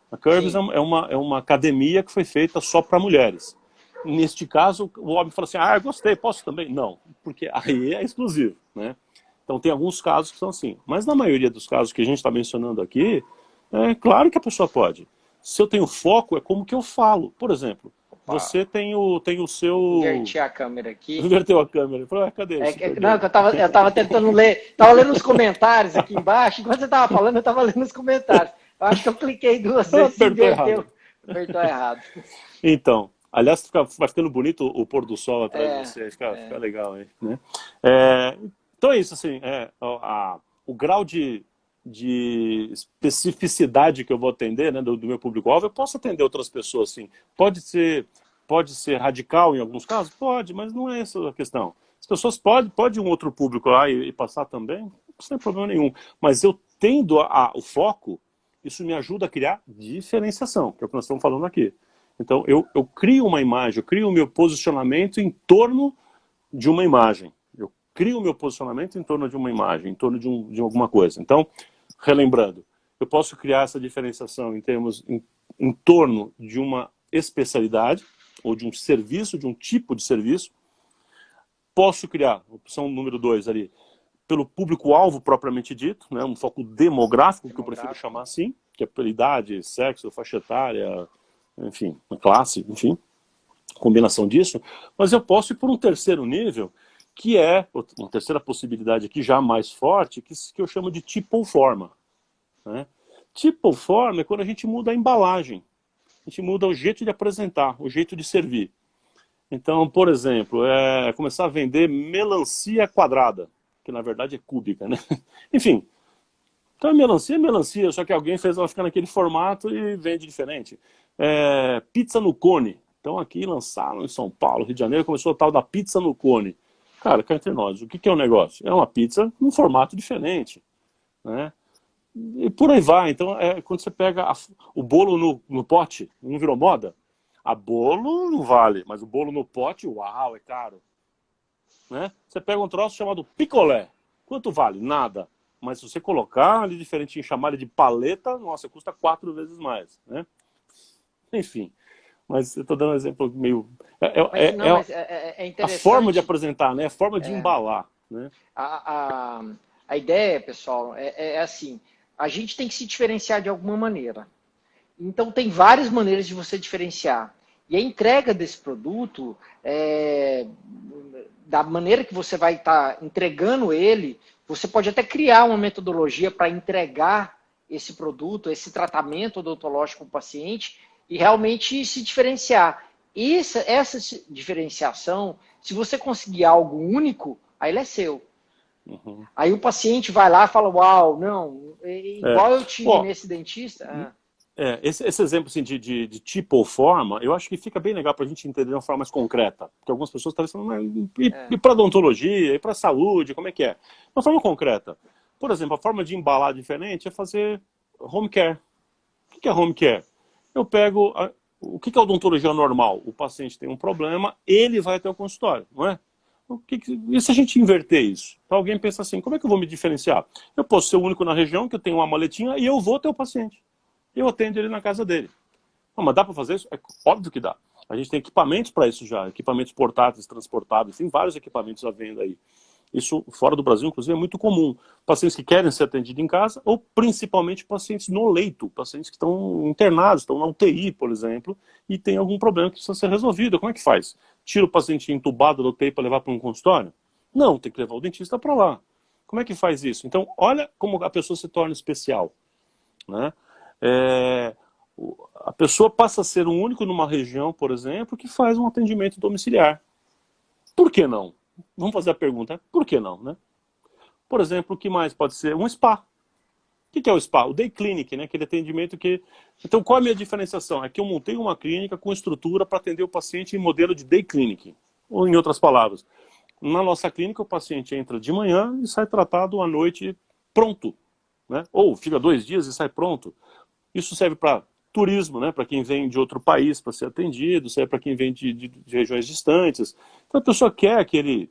A Curves é uma academia que foi feita só para mulheres. Neste caso, o homem fala assim, eu gostei, posso também? Não, porque aí é exclusivo, né? Então tem alguns casos que são assim. Mas na maioria dos casos que a gente está mencionando aqui, é claro que a pessoa pode. Se eu tenho foco, é como que eu falo. Por exemplo, você tem o seu... Inverti a câmera aqui. Inverteu a câmera. Falei, cadê? Não, eu tava tentando ler. Estava lendo os comentários aqui embaixo. Enquanto você estava falando, eu estava lendo os comentários. Eu acho que eu cliquei 2 vezes e inverteu. Apertou errado. Então, aliás, vai ficando bonito o pôr do sol atrás de você. Fica legal aí, né? Então é isso, assim. O grau de especificidade que eu vou atender, né, do meu público-alvo, eu posso atender outras pessoas, sim. Pode ser radical em alguns casos? Pode, mas não é essa a questão. As pessoas podem um outro público lá e passar também, sem problema nenhum. Mas eu tendo o foco, isso me ajuda a criar diferenciação, que é o que nós estamos falando aqui. Então, eu crio uma imagem, eu crio o meu posicionamento em torno de uma imagem. Eu crio o meu posicionamento em torno de uma imagem, em torno de alguma coisa. Então, relembrando, eu posso criar essa diferenciação em torno de uma especialidade, ou de um serviço, de um tipo de serviço. Posso criar, opção número 2 ali, pelo público-alvo propriamente dito, né, um foco demográfico, que eu prefiro chamar assim, que é pela idade, sexo, faixa etária, enfim, classe, enfim, combinação disso. Mas eu posso ir por um terceiro nível, que é uma terceira possibilidade aqui já mais forte, que eu chamo de tipo ou forma. Né? Tipo ou forma é quando a gente muda a embalagem, a gente muda o jeito de apresentar, o jeito de servir. Então, por exemplo, começar a vender melancia quadrada, que na verdade é cúbica, né? Enfim, então é melancia, só que alguém fez ela ficar naquele formato e vende diferente. Pizza no cone. Então aqui lançaram em São Paulo, Rio de Janeiro, começou a tal da pizza no cone. Cara, cá entre nós, o que é o negócio? É uma pizza num formato diferente, né? E por aí vai. Então, quando você pega o bolo no pote, não virou moda? A bolo não vale, mas o bolo no pote, uau, é caro. Né? Você pega um troço chamado picolé. Quanto vale? Nada. Mas se você colocar ali diferente em chamar ele de paleta, nossa, custa 4 vezes mais. Né? Enfim. Mas eu estou dando um exemplo meio... Mas é a interessante. forma de apresentar, né? A forma de embalar. Né? A ideia, pessoal, é assim, a gente tem que se diferenciar de alguma maneira. Então, tem várias maneiras de você diferenciar. E a entrega desse produto, da maneira que você vai estar entregando ele, você pode até criar uma metodologia para entregar esse produto, esse tratamento odontológico para o paciente e realmente se diferenciar. Essa diferenciação, se você conseguir algo único, aí ele é seu. Uhum. Aí o paciente vai lá e fala, uau, não, igual eu tive nesse dentista... Esse exemplo assim, de tipo ou forma, eu acho que fica bem legal para a gente entender de uma forma mais concreta. Porque algumas pessoas estão pensando, e para odontologia, e para saúde, como é que é? De uma forma concreta. Por exemplo, a forma de embalar diferente é fazer home care. O que é home care? Eu pego... o que é odontologia normal? O paciente tem um problema, ele vai até o consultório, não é? E se a gente inverter isso? Então alguém pensa assim, como é que eu vou me diferenciar? Eu posso ser o único na região que eu tenho uma maletinha e eu vou até o paciente. Eu atendo ele na casa dele. Não, mas dá para fazer isso? É óbvio que dá. A gente tem equipamentos para isso já, equipamentos portáteis, transportáveis, tem vários equipamentos à venda aí. Isso fora do Brasil, inclusive, é muito comum. Pacientes que querem ser atendidos em casa, ou principalmente pacientes no leito, pacientes que estão internados, estão na UTI, por exemplo, e tem algum problema que precisa ser resolvido. Como é que faz? Tira o paciente entubado da UTI para levar para um consultório? Não, tem que levar o dentista para lá. Como é que faz isso? Então, olha como a pessoa se torna especial, né? A pessoa passa a ser o único numa região, por exemplo, que faz um atendimento domiciliar. Por que não? Vamos fazer a pergunta, por que não, né? Por exemplo, o que mais pode ser? Um spa. O que é o spa? O day clinic, né? Aquele atendimento que... Então, qual é a minha diferenciação? É que eu montei uma clínica com estrutura para atender o paciente em modelo de day clinic. Ou, em outras palavras, na nossa clínica, o paciente entra de manhã e sai tratado à noite pronto. Né? Ou fica 2 dias e sai pronto. Isso serve para turismo, né? Para quem vem de outro país para ser atendido, serve para quem vem de regiões distantes. Então a pessoa quer aquele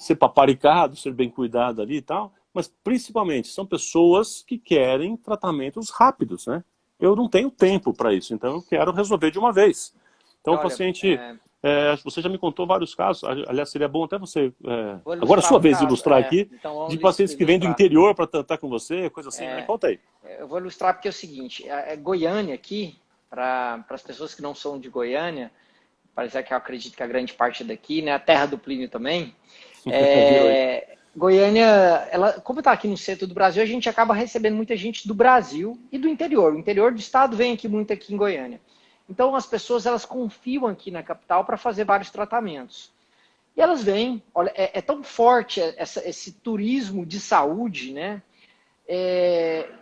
ser paparicado, ser bem cuidado ali e tal, mas principalmente são pessoas que querem tratamentos rápidos, né? Eu não tenho tempo para isso, então eu quero resolver de uma vez. Então o paciente... você já me contou vários casos, aliás, seria bom até você, agora é a sua vez de ilustrar aqui, então de pacientes que vêm do interior para tratar com você, coisa assim, né? Conta aí. Eu vou ilustrar porque é o seguinte, Goiânia aqui, para as pessoas que não são de Goiânia, parece que eu acredito que a grande parte daqui, né, a terra do Plínio também, Goiânia, como está aqui no centro do Brasil, a gente acaba recebendo muita gente do Brasil e do interior. O interior do estado vem muito aqui em Goiânia. Então, as pessoas elas confiam aqui na capital para fazer vários tratamentos. E elas vêm, olha, é tão forte esse turismo de saúde, né?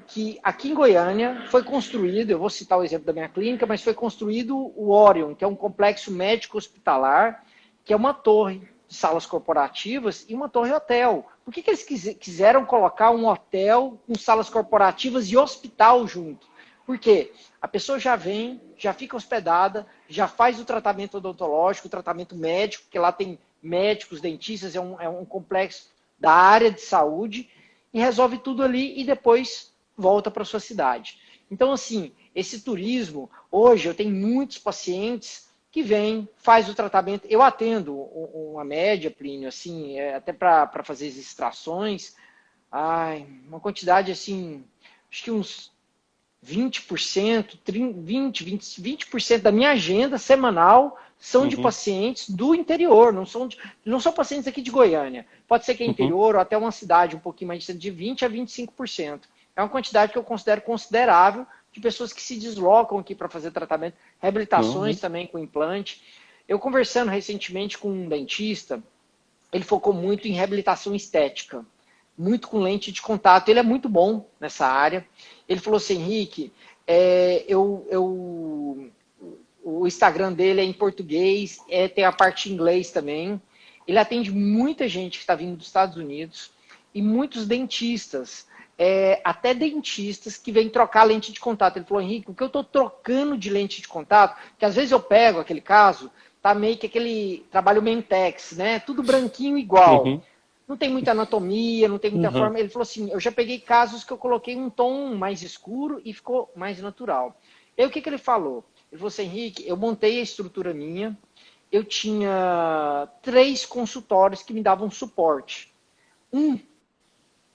Que aqui em Goiânia foi construído, eu vou citar o exemplo da minha clínica, mas foi construído o Orion, que é um complexo médico-hospitalar, que é uma torre de salas corporativas e uma torre hotel. Por que eles quiseram colocar um hotel com salas corporativas e hospital junto? Porque a pessoa já vem, já fica hospedada, já faz o tratamento odontológico, o tratamento médico, porque lá tem médicos, dentistas, é um complexo da área de saúde, e resolve tudo ali e depois volta para sua cidade. Então, assim, esse turismo, hoje eu tenho muitos pacientes que vêm, faz o tratamento. Eu atendo uma média, Plínio, assim, até para fazer as extrações, uma quantidade assim, acho que uns 20%, 20% da minha agenda semanal são de Uhum, pacientes do interior, não são pacientes aqui de Goiânia. Pode ser que é uhum, interior ou até uma cidade um pouquinho mais distante, de 20% a 25%. É uma quantidade que eu considero considerável de pessoas que se deslocam aqui para fazer tratamento, reabilitações uhum, também com implante. Eu conversando recentemente com um dentista, ele focou muito em reabilitação estética, muito com lente de contato. Ele é muito bom nessa área. Ele falou assim, Henrique, o Instagram dele é em português, tem a parte em inglês também. Ele atende muita gente que está vindo dos Estados Unidos e muitos dentistas, até dentistas que vêm trocar lente de contato. Ele falou, Henrique, o que eu estou trocando de lente de contato, que às vezes eu pego aquele caso, tá meio que aquele trabalho Mentex, né? Tudo branquinho igual. uhum, Não tem muita anatomia, não tem muita uhum. forma. Ele falou assim, eu já peguei casos que eu coloquei um tom mais escuro e ficou mais natural. E aí o que ele falou? Ele falou assim, Henrique, eu montei a estrutura minha, eu tinha 3 consultórios que me davam suporte. Um,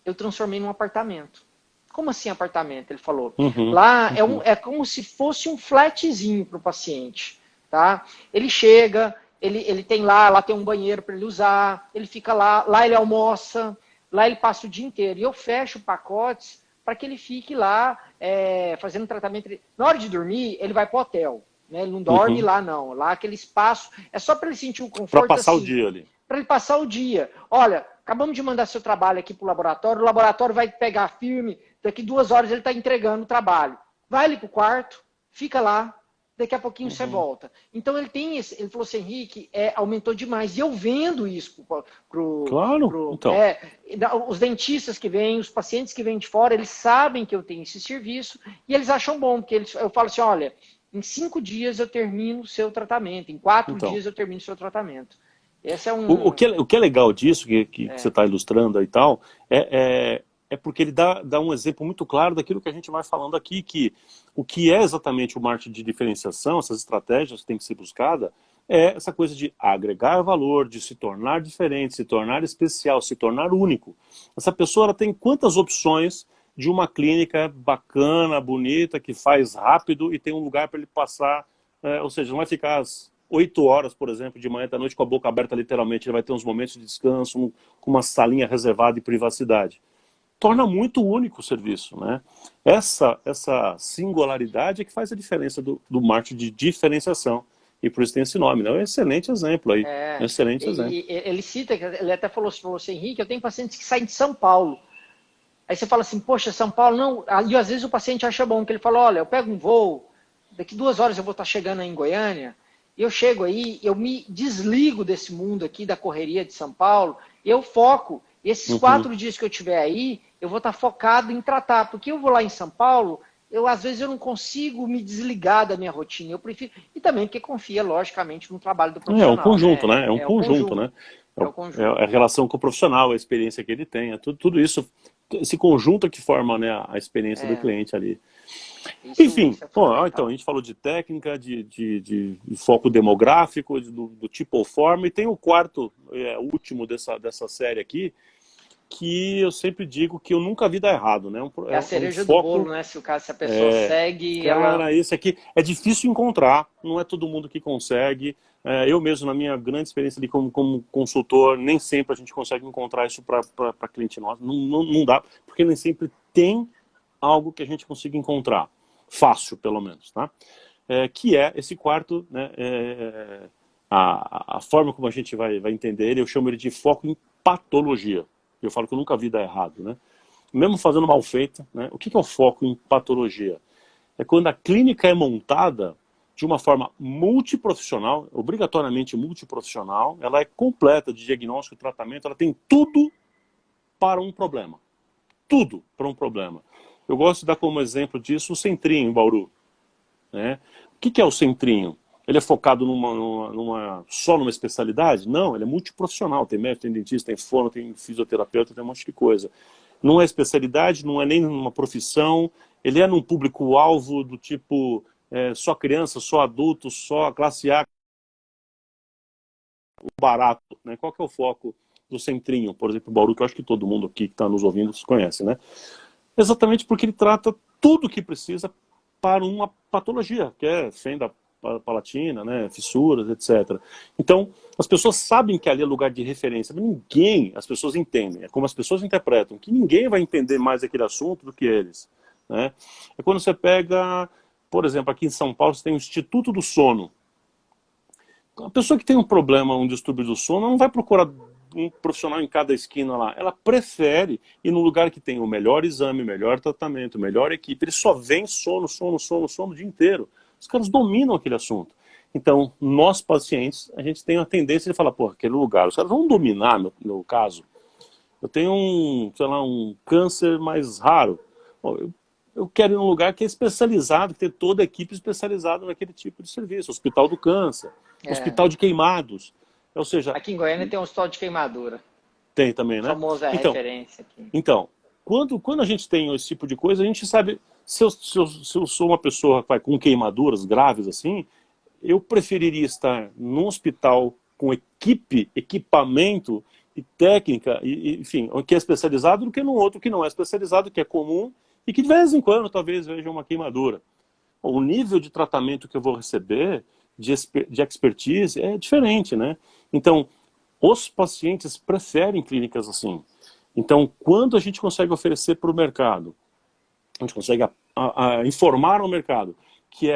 eu transformei num apartamento. Como assim apartamento? Ele falou. Uhum, Lá uhum, é como se fosse um flatzinho para o paciente. Tá? Ele chega, ele tem lá tem um banheiro para ele usar, ele fica lá ele almoça, lá ele passa o dia inteiro. E eu fecho pacotes para que ele fique lá fazendo tratamento. Na hora de dormir, ele vai para o hotel. Né? Ele não dorme uhum. lá, não. Lá aquele espaço é só para ele sentir um Para conforto passar o assim, dia ali. para ele passar o dia. Olha, acabamos de mandar seu trabalho aqui para o laboratório vai pegar firme, daqui 2 horas ele está entregando o trabalho. Vai ali para o quarto, fica lá, daqui a pouquinho você Uhum. volta. Então ele falou assim, Henrique, aumentou demais. E eu vendo isso Claro, então. os dentistas que vêm, os pacientes que vêm de fora, eles sabem que eu tenho esse serviço e eles acham bom, porque eu falo assim, olha, em 5 dias eu termino o seu tratamento, em 4 Então. dias eu termino o seu tratamento. Esse é O que é legal disso, que você está ilustrando aí e tal, é porque ele dá um exemplo muito claro daquilo que a gente vai falando aqui, que o que é exatamente o marketing de diferenciação, essas estratégias que tem que ser buscada, é essa coisa de agregar valor, de se tornar diferente, se tornar especial, se tornar único. Essa pessoa ela tem quantas opções de uma clínica bacana, bonita, que faz rápido e tem um lugar para ele passar, ou seja, não vai ficar 8 horas, por exemplo, de manhã até noite com a boca aberta literalmente, ele vai ter uns momentos de descanso, com uma salinha reservada e privacidade. Torna muito único o serviço, né? Essa singularidade é que faz a diferença do marketing de diferenciação. E por isso tem esse nome, né? É um excelente exemplo aí. Um excelente exemplo. ele cita, ele até falou assim, Henrique, eu tenho pacientes que saem de São Paulo. Aí você fala assim, poxa, São Paulo, não. E às vezes o paciente acha bom, que ele fala, olha, eu pego um voo, daqui 2 horas eu vou estar chegando aí em Goiânia, e eu chego aí, eu me desligo desse mundo aqui, da correria de São Paulo, e eu foco. E esses Uhum. 4 dias que eu tiver aí, eu vou estar focado em tratar, porque eu vou lá em São Paulo, às vezes eu não consigo me desligar da minha rotina, eu prefiro, e também porque confia, logicamente, no trabalho do É um profissional, conjunto, né? né? É um É o conjunto, conjunto, né? é o É a conjunto. relação com o profissional, a experiência que ele tem, tudo isso, esse conjunto que forma, né, a experiência do É, cliente ali. isso, Enfim, isso é bom, então, a fundamental. gente falou de técnica, de foco demográfico, do tipo ou forma, e tem o quarto, último dessa série aqui, que eu sempre digo que eu nunca vi dar errado, né? É a É um cereja do bolo, foco, né? Se a pessoa segue, ela. cara, esse aqui é difícil encontrar, não é todo mundo que consegue. Eu mesmo, na minha grande experiência ali como consultor, nem sempre a gente consegue encontrar isso para cliente nosso, não dá, porque nem sempre tem algo que a gente consiga encontrar, fácil pelo menos, tá? Que é esse quarto, né, a forma como a gente vai entender ele, eu chamo ele de foco em patologia. Eu falo que eu nunca vi dar errado, né? Mesmo fazendo mal feito, né? O que é o foco em patologia? É quando a clínica é montada de uma forma multiprofissional, obrigatoriamente multiprofissional, ela é completa de diagnóstico e tratamento, ela tem tudo para um problema. Tudo para um problema. Eu gosto de dar como exemplo disso o Centrinho, em Bauru. Né? O que é o Centrinho? Ele é focado só numa especialidade? Não, ele é multiprofissional. Tem médico, tem dentista, tem fono, tem fisioterapeuta, tem um monte de coisa. não é especialidade, não é nem uma profissão, ele é num público-alvo do tipo só criança, só adulto, só classe A, o barato, né? Qual que é o foco do Centrinho, por exemplo, o Bauru, que eu acho que todo mundo aqui que está nos ouvindo conhece, né? Exatamente porque ele trata tudo o que precisa para uma patologia, que é fenda palatina, né, fissuras, etc. Então, as pessoas sabem que ali é lugar de referência, mas ninguém, as pessoas entendem, é como as pessoas interpretam, que ninguém vai entender mais aquele assunto do que eles, né? É quando você pega, por exemplo, aqui em São Paulo, você tem o Instituto do Sono. A pessoa que tem um problema, um distúrbio do sono, não vai procurar um profissional em cada esquina lá. Ela prefere ir no lugar que tem o melhor exame, o melhor tratamento, a melhor equipe. Ele só vem sono, sono, sono, sono o dia inteiro. Os caras dominam aquele assunto. Então, nós pacientes, a gente tem a tendência de falar, pô, aquele lugar, os caras vão dominar meu caso. Eu tenho sei lá, um câncer mais raro. Pô, eu quero ir num lugar que é especializado, que tem toda a equipe especializada naquele tipo de serviço. Hospital do Câncer, Hospital de Queimados. Ou seja... Aqui em Goiânia tem um hospital de queimadura. Tem também, O né? famoso é a referência aqui. Então, quando a gente tem esse tipo de coisa, a gente sabe... Se eu sou uma pessoa com queimaduras graves assim, eu preferiria estar num hospital com equipamento e técnica, enfim, que é especializado, do que num outro que não é especializado, que é comum, e que de vez em quando talvez veja uma queimadura. O nível de tratamento que eu vou receber, de expertise, é diferente, né? Então, os pacientes preferem clínicas assim. Então, quando a gente consegue oferecer para o mercado, a gente consegue informar ao mercado que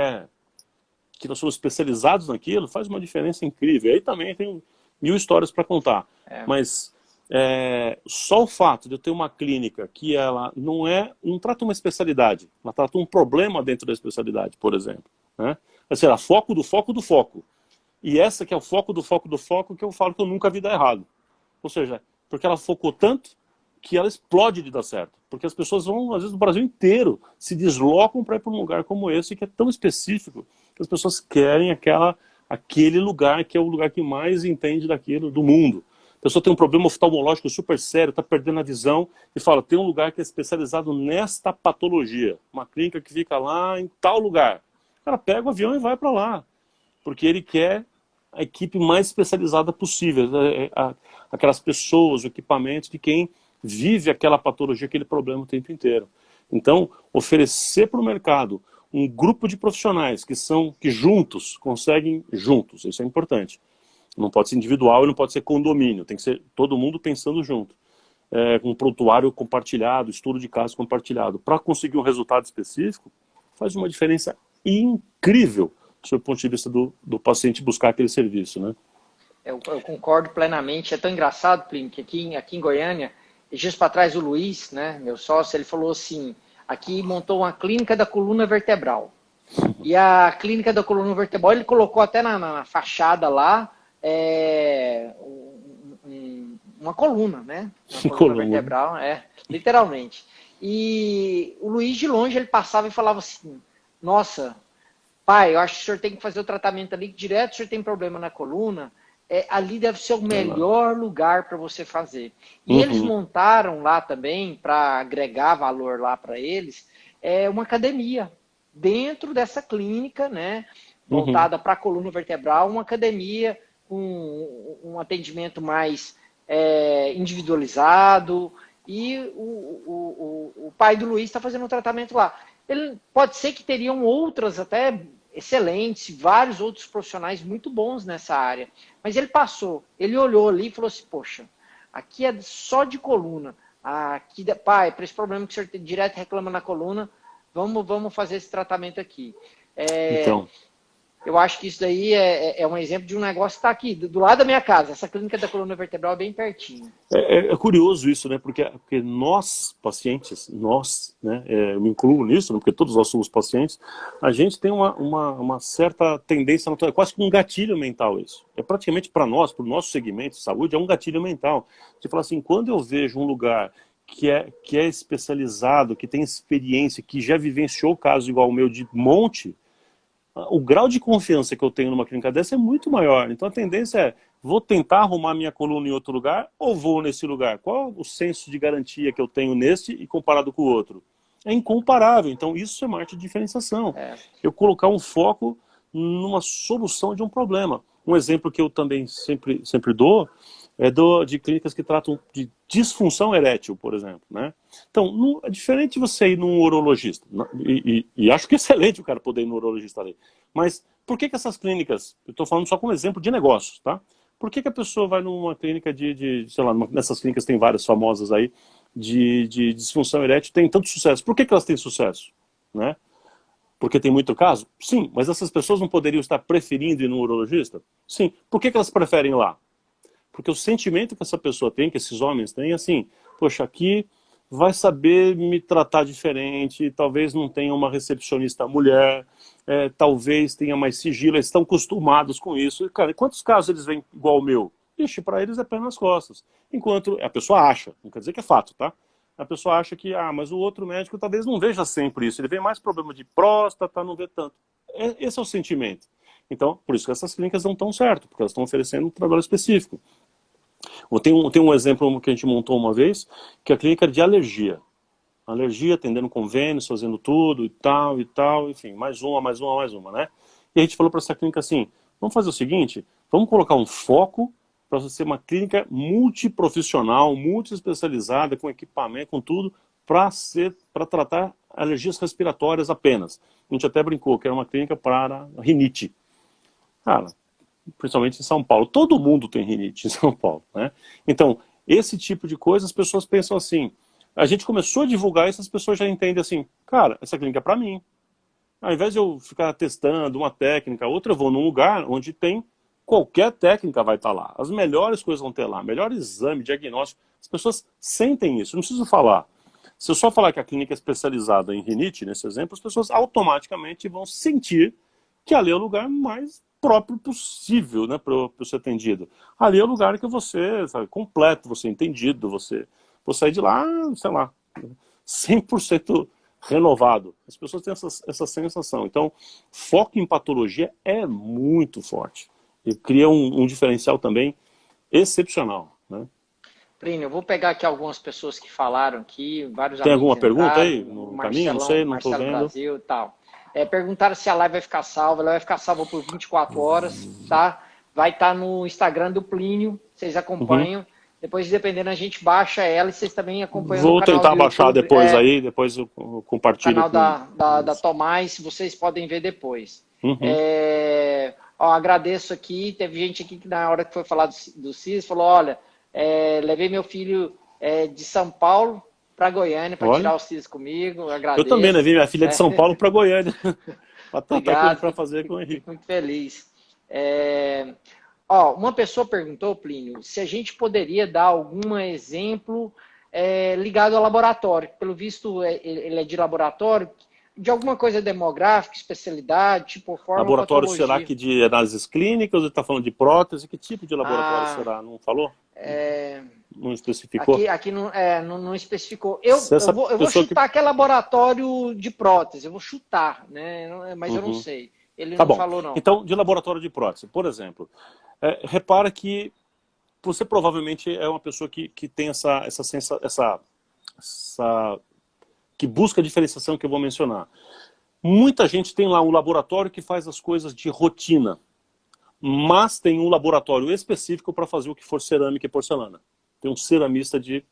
nós somos especializados naquilo, faz uma diferença incrível. Aí também tem 1000 histórias para contar. Mas só o fato de eu ter uma clínica que ela não trata uma especialidade, ela trata um problema dentro da especialidade, por exemplo, né? Ou seja, foco do foco do foco. E essa que é o foco do foco do foco, que eu falo que eu nunca vi dar errado. Ou seja, porque ela focou tanto que ela explode de dar certo. Porque as pessoas vão, às vezes, do Brasil inteiro, se deslocam para ir para um lugar como esse, que é tão específico, que as pessoas querem aquele lugar que é o lugar que mais entende daquilo do mundo. A pessoa tem um problema oftalmológico super sério, está perdendo a visão, e fala, tem um lugar que é especializado nesta patologia. Uma clínica que fica lá em tal lugar. O cara pega o avião e vai para lá. Porque ele quer a equipe mais especializada possível. Aquelas pessoas, o equipamento de quem vive aquela patologia, aquele problema o tempo inteiro. Então, oferecer para o mercado um grupo de profissionais que juntos, conseguem juntos, isso é importante. Não pode ser individual e não pode ser condomínio, tem que ser todo mundo pensando junto. Com um prontuário compartilhado, estudo de caso compartilhado. Para conseguir um resultado específico, faz uma diferença incrível do ponto de vista do paciente buscar aquele serviço, né? Eu concordo plenamente. É tão engraçado, Plínio, que aqui em Goiânia, dias para trás o Luiz, né, meu sócio, ele falou assim, aqui montou uma clínica da coluna vertebral. E a clínica da coluna vertebral, ele colocou até na fachada lá uma coluna, né? Uma coluna vertebral, literalmente. E o Luiz, de longe, ele passava e falava assim, nossa, pai, eu acho que o senhor tem que fazer o tratamento ali, que direto o senhor tem problema na coluna, ali deve ser o melhor lugar para você fazer. E eles montaram lá também, para agregar valor lá para eles, uma academia dentro dessa clínica, né, voltada para a coluna vertebral, uma academia com um atendimento mais individualizado, e o pai do Luiz está fazendo um tratamento lá. Ele, pode ser que teriam outras até excelentes, vários outros profissionais muito bons nessa área. Mas ele olhou ali e falou assim, poxa, aqui é só de coluna. Aqui, pai, para esse problema que o senhor direto reclama na coluna, vamos fazer esse tratamento aqui. Então, eu acho que isso daí é um exemplo de um negócio que está aqui, do lado da minha casa. Essa clínica da coluna vertebral é bem pertinho. É curioso isso, né? Porque nós, pacientes, né? Eu me incluo nisso, né? Porque todos nós somos pacientes, a gente tem uma certa tendência natural, é quase que um gatilho mental isso. É praticamente para nós, para o nosso segmento de saúde, é um gatilho mental. De falar assim, quando eu vejo um lugar que é especializado, que tem experiência, que já vivenciou casos igual o meu de monte, o grau de confiança que eu tenho numa clínica dessa é muito maior. Então a tendência é, vou tentar arrumar minha coluna em outro lugar ou vou nesse lugar? Qual o senso de garantia que eu tenho nesse e comparado com o outro? É incomparável. Então isso é marketing de diferenciação. Eu colocar um foco numa solução de um problema. Um exemplo que eu também sempre dou é de clínicas que tratam de disfunção erétil, por exemplo, né? Então, é diferente você ir num urologista, e acho que é excelente o cara poder ir no urologista ali, mas por que essas clínicas, eu estou falando só como exemplo de negócios, tá? Por que a pessoa vai numa clínica sei lá, nessas clínicas tem várias famosas aí, de disfunção erétil, tem tanto sucesso? Por que elas têm sucesso, né? Porque tem muito caso? Sim, mas essas pessoas não poderiam estar preferindo ir no urologista? Sim. Por que elas preferem ir lá? Porque o sentimento que essa pessoa tem, que esses homens têm, é assim, poxa, aqui vai saber me tratar diferente, talvez não tenha uma recepcionista mulher, talvez tenha mais sigilo, eles estão acostumados com isso. E, cara, quantos casos eles veem igual o meu? Ixi, para eles é pé nas costas. Enquanto a pessoa acha, não quer dizer que é fato, tá? A pessoa acha que, mas o outro médico talvez não veja sempre isso, ele vê mais problema de próstata, não vê tanto. Esse é o sentimento. Então, por isso que essas clínicas não estão certo, porque elas estão oferecendo um trabalho específico. Tem um exemplo que a gente montou uma vez, que é a clínica de alergia. Alergia, atendendo convênios, fazendo tudo e tal, enfim, mais uma, né? E a gente falou para essa clínica assim, vamos fazer o seguinte, vamos colocar um foco para você ser uma clínica multiprofissional, multiespecializada, com equipamento, com tudo, para tratar alergias respiratórias apenas. A gente até brincou que era uma clínica para rinite. Cara, principalmente em São Paulo. Todo mundo tem rinite em São Paulo, né? Então, esse tipo de coisa, as pessoas pensam assim. A gente começou a divulgar isso, as pessoas já entendem assim, cara, essa clínica é para mim. Ao invés de eu ficar testando uma técnica, outra, eu vou num lugar onde tem qualquer técnica vai estar lá. As melhores coisas vão ter lá, melhor exame, diagnóstico. As pessoas sentem isso, não preciso falar. Se eu só falar que a clínica é especializada em rinite, nesse exemplo, as pessoas automaticamente vão sentir que ali é o lugar mais próprio possível, né, para eu ser atendido. Ali é o lugar que você, sabe, completo, você é entendido, vou sair de lá, sei lá, 100% renovado. As pessoas têm essa sensação. Então, foco em patologia é muito forte. E cria um diferencial também excepcional, né? Plínio, eu vou pegar aqui algumas pessoas que falaram aqui, vários Tem amigos alguma pergunta entraram, aí no caminho? Não sei, não estou Marcelo vendo. Brasil e tal. Perguntaram se a live vai ficar salva. Ela vai ficar salva por 24 horas, tá? Vai estar no Instagram do Plínio, vocês acompanham. Depois, dependendo, a gente baixa ela e vocês também acompanham no canal do YouTube. Vou tentar baixar depois aí, depois eu compartilho. O canal da Tomás, vocês podem ver depois. Agradeço aqui, teve gente aqui que na hora que foi falar do CIS, falou, olha, levei meu filho de São Paulo para Goiânia para tirar o CIS comigo, agradeço. Eu também levei minha filha de São Paulo para Goiânia, para fazer com o Henrique. Muito feliz. Uma pessoa perguntou, Plínio, se a gente poderia dar algum exemplo ligado ao laboratório. Pelo visto, ele é de laboratório, de alguma coisa demográfica, especialidade, tipo forma. Laboratório será que de análises clínicas, ele está falando de prótese, que tipo de laboratório será? Não falou? Não especificou? Aqui não especificou. Eu vou chutar que é laboratório de prótese, eu vou chutar, né? Mas eu não sei. Ele não falou, não. Então, de laboratório de prótese, por exemplo, repara que você provavelmente é uma pessoa que tem que busca a diferenciação que eu vou mencionar. Muita gente tem lá um laboratório que faz as coisas de rotina, mas tem um laboratório específico para fazer o que for cerâmica e porcelana. Tem um ceramista de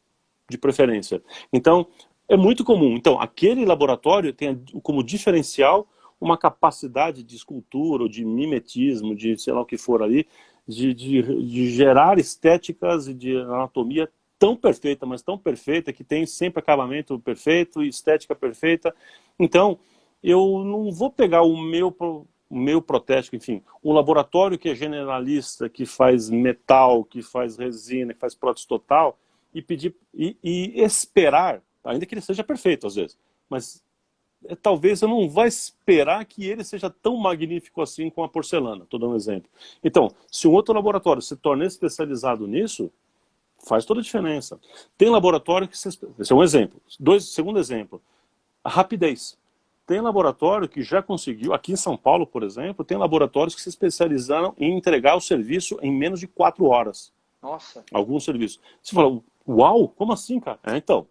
preferência. Então, é muito comum. Então, aquele laboratório tem como diferencial uma capacidade de escultura, ou de mimetismo, de sei lá o que for ali, de gerar estéticas e de anatomia tão perfeita, mas tão perfeita, que tem sempre acabamento perfeito, estética perfeita. Então, eu não vou pegar o meu protético, enfim, um laboratório que é generalista, que faz metal, que faz resina, que faz prótese total, e pedir e esperar, ainda que ele seja perfeito às vezes, mas talvez eu não vá esperar que ele seja tão magnífico assim com a porcelana, estou dando um exemplo. Então, se um outro laboratório se torna especializado nisso, faz toda a diferença. Tem laboratório que... Esse é um exemplo. Segundo exemplo, a rapidez. Tem laboratório que já conseguiu, aqui em São Paulo, por exemplo, tem laboratórios que se especializaram em entregar o serviço em menos de 4 horas. Nossa. Alguns serviços. Você fala, uau, como assim, cara? Então,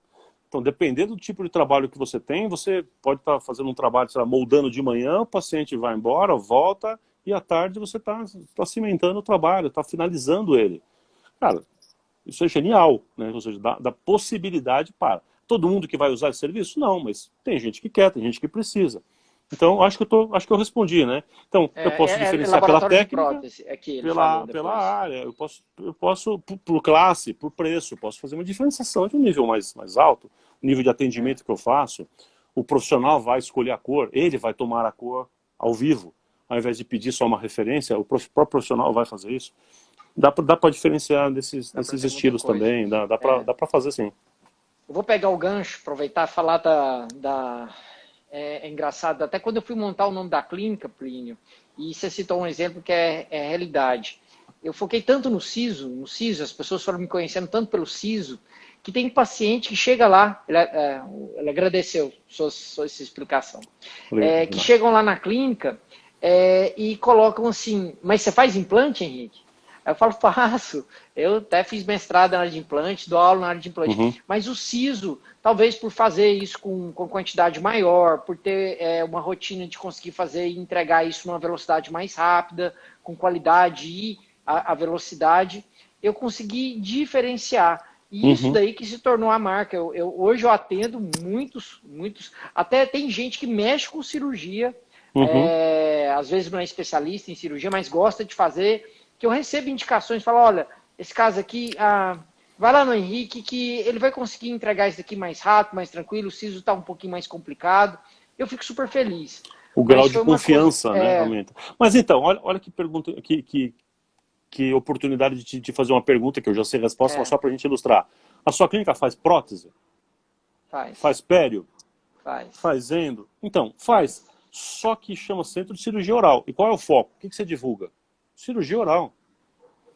dependendo do tipo de trabalho que você tem, você pode estar fazendo um trabalho, sei lá, moldando de manhã, o paciente vai embora, volta, e à tarde você está cimentando o trabalho, está finalizando ele. Cara, isso é genial, né? Ou seja, dá possibilidade para todo mundo que vai usar esse serviço? Não, mas tem gente que quer, tem gente que precisa. Então, acho que eu respondi, né? Então, eu posso diferenciar pela laboratório de técnica, prótese, é que ele falou pela depois. área, eu posso por classe, por preço, eu posso fazer uma diferenciação de um nível mais alto, o nível de atendimento que eu faço. O profissional vai escolher a cor, ele vai tomar a cor ao vivo, ao invés de pedir só uma referência, o próprio profissional vai fazer isso. Dá para diferenciar desses estilos também, dá para fazer sim. Eu vou pegar o gancho, aproveitar e falar é engraçado, até quando eu fui montar o nome da clínica, Plínio, e você citou um exemplo que é realidade. Eu foquei tanto no SISO, as pessoas foram me conhecendo tanto pelo SISO, que tem paciente que chega lá, ele agradeceu sua explicação, que chegam lá na clínica e colocam assim, mas você faz implante, Henrique? Aí eu falo, faço. Eu até fiz mestrado na área de implante, dou aula na área de implante. Uhum. Mas o SISO, talvez por fazer isso com quantidade maior, por ter uma rotina de conseguir fazer e entregar isso numa velocidade mais rápida, com qualidade e a velocidade, eu consegui diferenciar. E isso daí que se tornou a marca. Hoje eu atendo muitos, até tem gente que mexe com cirurgia, às vezes não é especialista em cirurgia, mas gosta de fazer, que eu recebo indicações, falo, olha, esse caso aqui, vai lá no Henrique que ele vai conseguir entregar isso daqui mais rápido, mais tranquilo, o SISO está um pouquinho mais complicado. Eu fico super feliz. O grau de confiança, né, aumenta. Mas então, olha que pergunta, que oportunidade de te fazer uma pergunta, que eu já sei a resposta, mas só para a gente ilustrar. A sua clínica faz prótese? Faz pério? Faz endo? Então, faz. Só que chama Centro de Cirurgia Oral. E qual é o foco? O que você divulga? Cirurgia oral.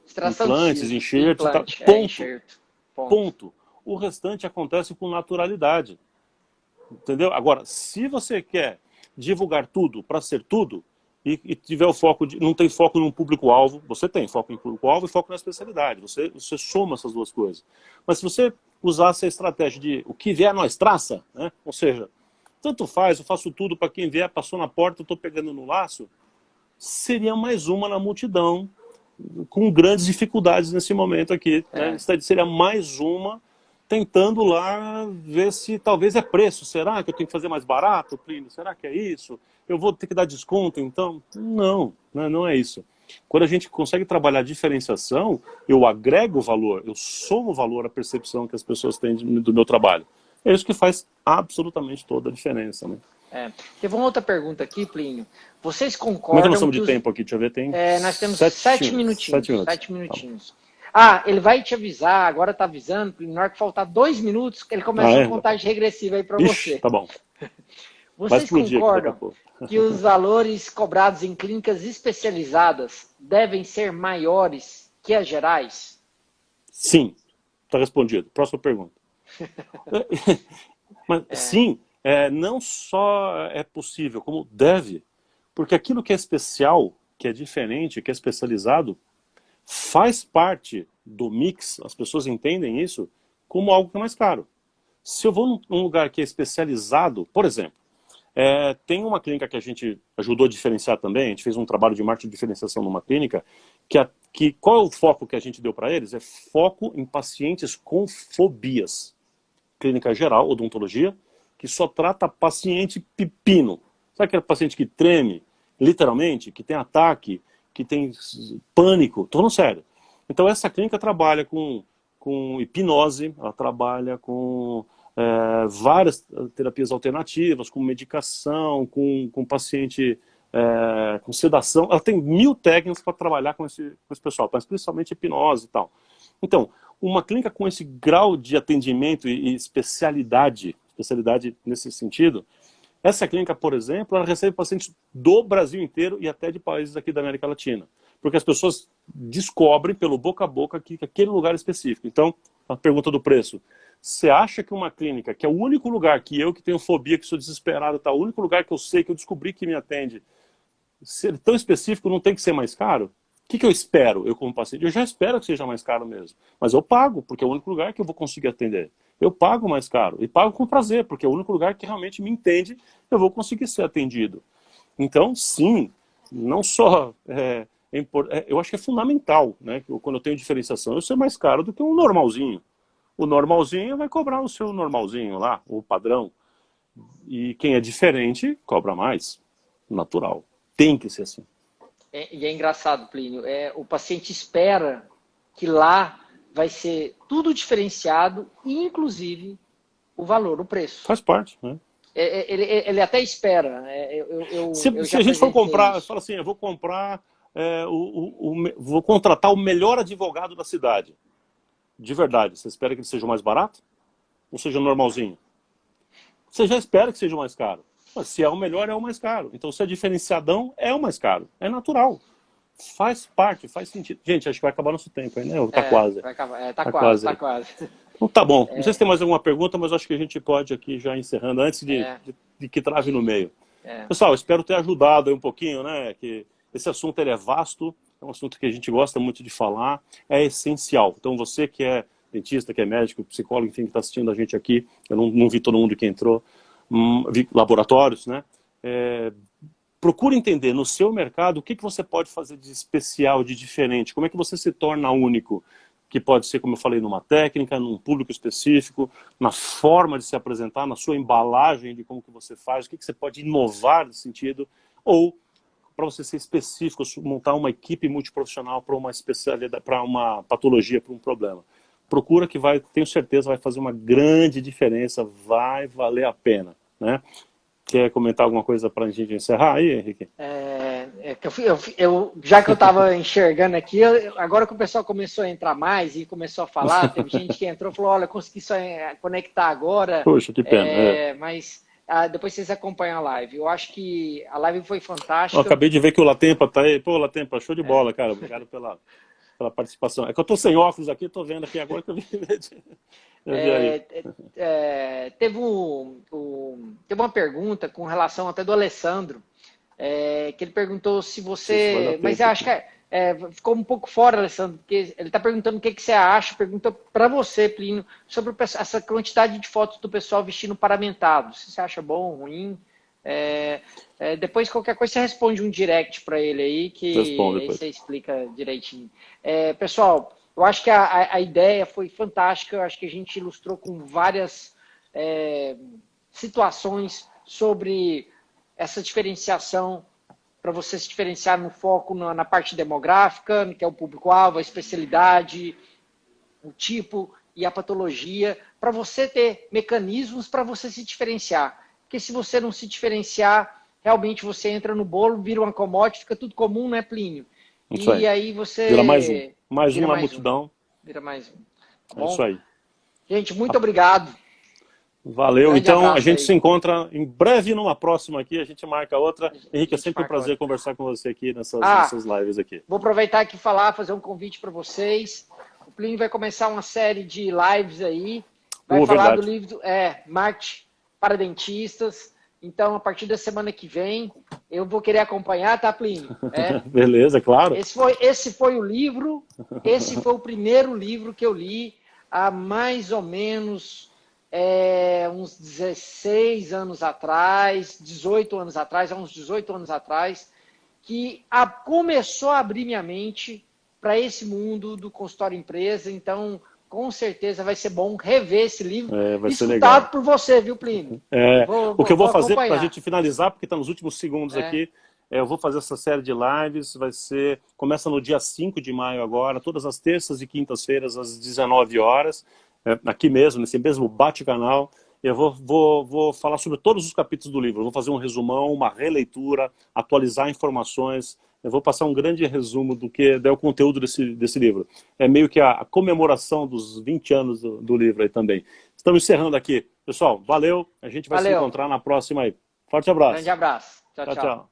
Implantes, enxertos, ponto. O restante acontece com naturalidade. Entendeu? Agora, se você quer divulgar tudo para ser tudo, e tiver o foco não tem foco num público-alvo, você tem foco em público-alvo e foco na especialidade. Você soma essas duas coisas. Mas se você usasse a estratégia de o que vier nós traça, né? Ou seja, tanto faz, eu faço tudo para quem vier, passou na porta, eu estou pegando no laço, seria mais uma na multidão, com grandes dificuldades nesse momento aqui. Né? Seria mais uma tentando lá ver se talvez é preço. Será que eu tenho que fazer mais barato, Plínio? Será que é isso? Eu vou ter que dar desconto, então? Não é isso. Quando a gente consegue trabalhar a diferenciação, eu agrego valor, eu somo valor à percepção que as pessoas têm do meu trabalho. É isso que faz absolutamente toda a diferença, né? Teve uma outra pergunta aqui, Plínio. Vocês concordam... Como é que nós estamos de tempo aqui? Deixa eu ver, tem... nós temos 7 minutinhos. 7 minutinhos. Ele vai te avisar, agora está avisando, na hora que faltar 2 minutos, ele começa a contagem regressiva aí para você. Tá bom. Vocês concordam que os valores cobrados em clínicas especializadas devem ser maiores que as gerais? Sim. Está respondido. Próxima pergunta. Mas, sim, não só é possível, como deve. Porque aquilo que é especial, que é diferente, que é especializado, faz parte do mix, as pessoas entendem isso como algo que é mais caro. Se eu vou num lugar que é especializado, por exemplo, tem uma clínica que a gente ajudou a diferenciar também, a gente fez um trabalho de marketing de diferenciação numa clínica, que qual é o foco que a gente deu para eles? É foco em pacientes com fobias. Clínica geral, odontologia, que só trata paciente pepino. Sabe aquele paciente que treme, literalmente, que tem ataque, que tem pânico? Estou falando sério. Então essa clínica trabalha com hipnose, ela trabalha com várias terapias alternativas, com medicação, com paciente com sedação. Ela tem 1000 técnicas para trabalhar com esse pessoal, mas principalmente hipnose e tal. Então, uma clínica com esse grau de atendimento e especialidade nesse sentido, essa clínica, por exemplo, ela recebe pacientes do Brasil inteiro e até de países aqui da América Latina. Porque as pessoas descobrem pelo boca a boca que aquele lugar é específico. Então, a pergunta do preço. Você acha que uma clínica, que é o único lugar que eu que tenho fobia, que sou desesperado, tá, o único lugar que eu sei, que eu descobri que me atende, ser tão específico, não tem que ser mais caro? O que eu espero, eu como paciente? Eu já espero que seja mais caro mesmo. Mas eu pago, porque é o único lugar que eu vou conseguir atender. Eu pago mais caro. E pago com prazer, porque é o único lugar que realmente me entende, eu vou conseguir ser atendido. Então, sim, não só... eu acho que é fundamental, né? Quando eu tenho diferenciação, eu ser mais caro do que um normalzinho. O normalzinho vai cobrar o seu normalzinho lá, o padrão. E quem é diferente, cobra mais. Natural. Tem que ser assim. E é engraçado, Plínio, o paciente espera que lá vai ser tudo diferenciado, inclusive o valor, o preço. Faz parte, né? Ele até espera. Se a gente for comprar, fala assim, eu vou comprar, vou contratar o melhor advogado da cidade. De verdade, você espera que ele seja o mais barato? Ou seja normalzinho? Você já espera que seja o mais caro. Mas se é o melhor, é o mais caro. Então, se é diferenciadão, é o mais caro. É natural. Faz parte, faz sentido. Gente, acho que vai acabar nosso tempo aí, né? Tá quase. Vai acabar. Tá quase. Então, tá bom. Não sei se tem mais alguma pergunta, mas acho que a gente pode aqui já encerrando, antes de que trave no meio. Pessoal, espero ter ajudado aí um pouquinho, né? Que esse assunto ele é vasto, é um assunto que a gente gosta muito de falar, é essencial. Então, você que é dentista, que é médico, psicólogo, enfim, que está assistindo a gente aqui, eu não vi todo mundo que entrou, vi laboratórios, né? Procure entender no seu mercado o que você pode fazer de especial, de diferente, como é que você se torna único, que pode ser, como eu falei, numa técnica, num público específico, na forma de se apresentar, na sua embalagem de como que você faz, o que você pode inovar nesse sentido, ou para você ser específico, montar uma equipe multiprofissional para uma especialidade, para uma patologia, para um problema. Procura que tenho certeza, vai fazer uma grande diferença, vai valer a pena, né? Quer comentar alguma coisa para a gente encerrar aí, Henrique? Já que eu estava enxergando aqui, agora que o pessoal começou a entrar mais e começou a falar, teve gente que entrou e falou, olha, consegui só conectar agora. Poxa, que pena. Mas depois vocês acompanham a live. Eu acho que a live foi fantástica. Eu acabei de ver que o Latempa tá aí. Pô, Latempa, show de bola, cara. Obrigado pela participação. É que eu tô sem óculos aqui, tô vendo aqui agora que eu vi. Teve uma pergunta com relação até do Alessandro, que ele perguntou se você... Mas eu acho que ficou um pouco fora, Alessandro, porque ele está perguntando o que você acha, pergunta para você, Plínio, sobre essa quantidade de fotos do pessoal vestindo paramentado. Se você acha bom, ruim... depois, qualquer coisa, você responde um direct para ele aí, que aí você explica direitinho. Pessoal, eu acho que a ideia foi fantástica, eu acho que a gente ilustrou com várias situações sobre essa diferenciação, para você se diferenciar no foco na parte demográfica, que é o público-alvo, a especialidade, o tipo e a patologia, para você ter mecanismos para você se diferenciar. Porque se você não se diferenciar, realmente você entra no bolo, vira uma commodity, fica tudo comum, né, Plínio? E aí você... Vira mais um. Mais um na multidão. Vira mais um. Tá bom? É isso aí. Gente, muito obrigado. Valeu. Então, a gente se encontra em breve numa próxima aqui, a gente marca outra. Henrique, é sempre um prazer conversar com você aqui nessas lives aqui. Vou aproveitar aqui e fazer um convite para vocês. O Plínio vai começar uma série de lives aí. Vai falar do livro Marketing para Dentistas. Então, a partir da semana que vem, eu vou querer acompanhar, tá, Plínio? Beleza, claro. Esse foi o livro, esse foi o primeiro livro que eu li há mais ou menos uns 16 anos atrás, 18 anos atrás, há uns 18 anos atrás, que começou a abrir minha mente para esse mundo do consultório empresa. Então, com certeza vai ser bom rever esse livro, vai ser legal. por você, viu, Plínio? O que eu vou fazer para a gente finalizar, porque está nos últimos segundos aqui, eu vou fazer essa série de lives, começa no dia 5 de maio agora, todas as terças e quintas-feiras, às 19 horas, aqui mesmo, nesse mesmo bate-canal. Eu vou falar sobre todos os capítulos do livro, eu vou fazer um resumão, uma releitura, atualizar informações. Eu vou passar um grande resumo do que é o conteúdo desse livro. É meio que a comemoração dos 20 anos do livro aí também. Estamos encerrando aqui. Pessoal, valeu. A gente vai se encontrar na próxima aí. Forte abraço. Grande abraço. Tchau, tchau.